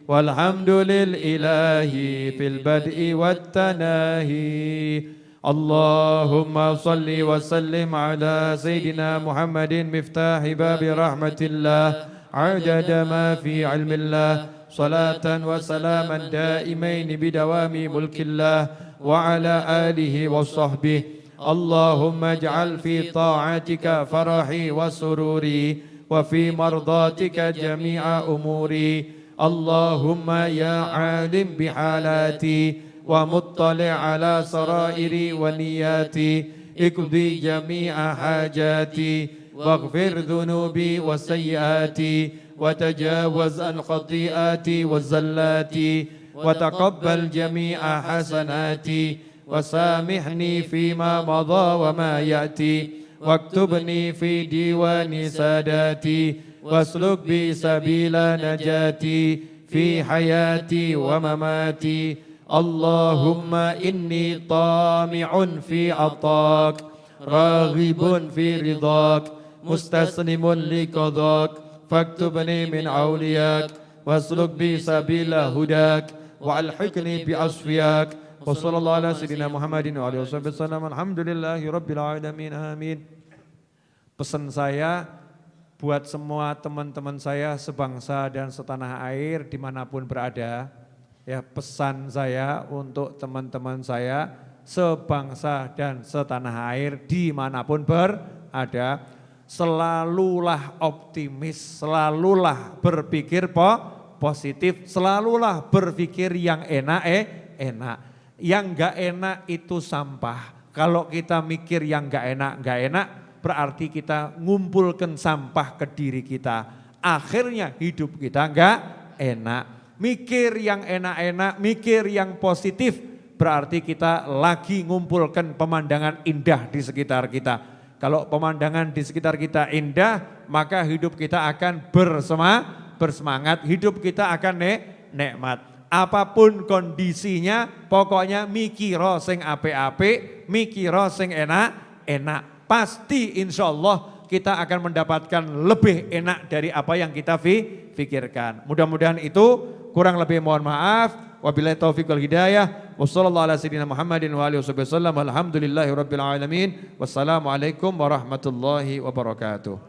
والحمد للإله في البدء والتناهي اللهم صل وسلم على سيدنا محمد مفتاح باب رحمة الله عدد ما في علم الله صلاة وسلاما دائمين بدوام ملك الله وعلى آله وصحبه اللهم اجعل في طاعتك فرحي وسروري وفي مرضاتك جميع أموري اللهم يا عالم بحالاتي ومطلع على سرائري ونياتي اقضي جميع حاجاتي واغفر ذنوبي وسيئاتي وتجاوز عن خطيئاتي والزلاتي وتقبل جميع حسناتي وسامحني فيما مضى وما يأتي واكتبني في ديوان ساداتي واسلك بي سبيل نجاتي في حياتي ومماتي اللهم إني طامع في عطاك راغب في رضاك مستسلم لقضاك فاكتبني من أولياك واسلك بي سبيل هداك وألحقني بأصفياك وصلى الله على سيدنا محمد وعلى آله وسلم alhamdulillahi rabbil alamin amin. Pesan saya buat semua teman-teman saya sebangsa dan setanah air dimanapun berada, ya, pesan saya untuk teman-teman saya sebangsa dan setanah air dimanapun berada, selalulah optimis, selalulah berpikir positif, selalulah berpikir yang enak. Yang enggak enak itu sampah. Kalau kita mikir yang enggak enak berarti kita ngumpulkan sampah ke diri kita. Akhirnya hidup kita enggak enak. Mikir yang enak-enak, mikir yang positif, berarti kita lagi ngumpulkan pemandangan indah di sekitar kita. Kalau pemandangan di sekitar kita indah, maka hidup kita akan bersemangat, hidup kita akan nikmat. Apapun kondisinya, pokoknya mikiro sing apik-apik, mikiro sing enak. Pasti insya Allah kita akan mendapatkan lebih enak dari apa yang kita pikirkan. Mudah-mudahan itu, kurang lebih mohon maaf. Wabillahi taufiq wal hidayah. Wassallallahu ala sayyidina Muhammadin wa alihi wasallam. Alhamdulillahi rabbil alamin. Wassalamualaikum warahmatullahi wabarakatuh.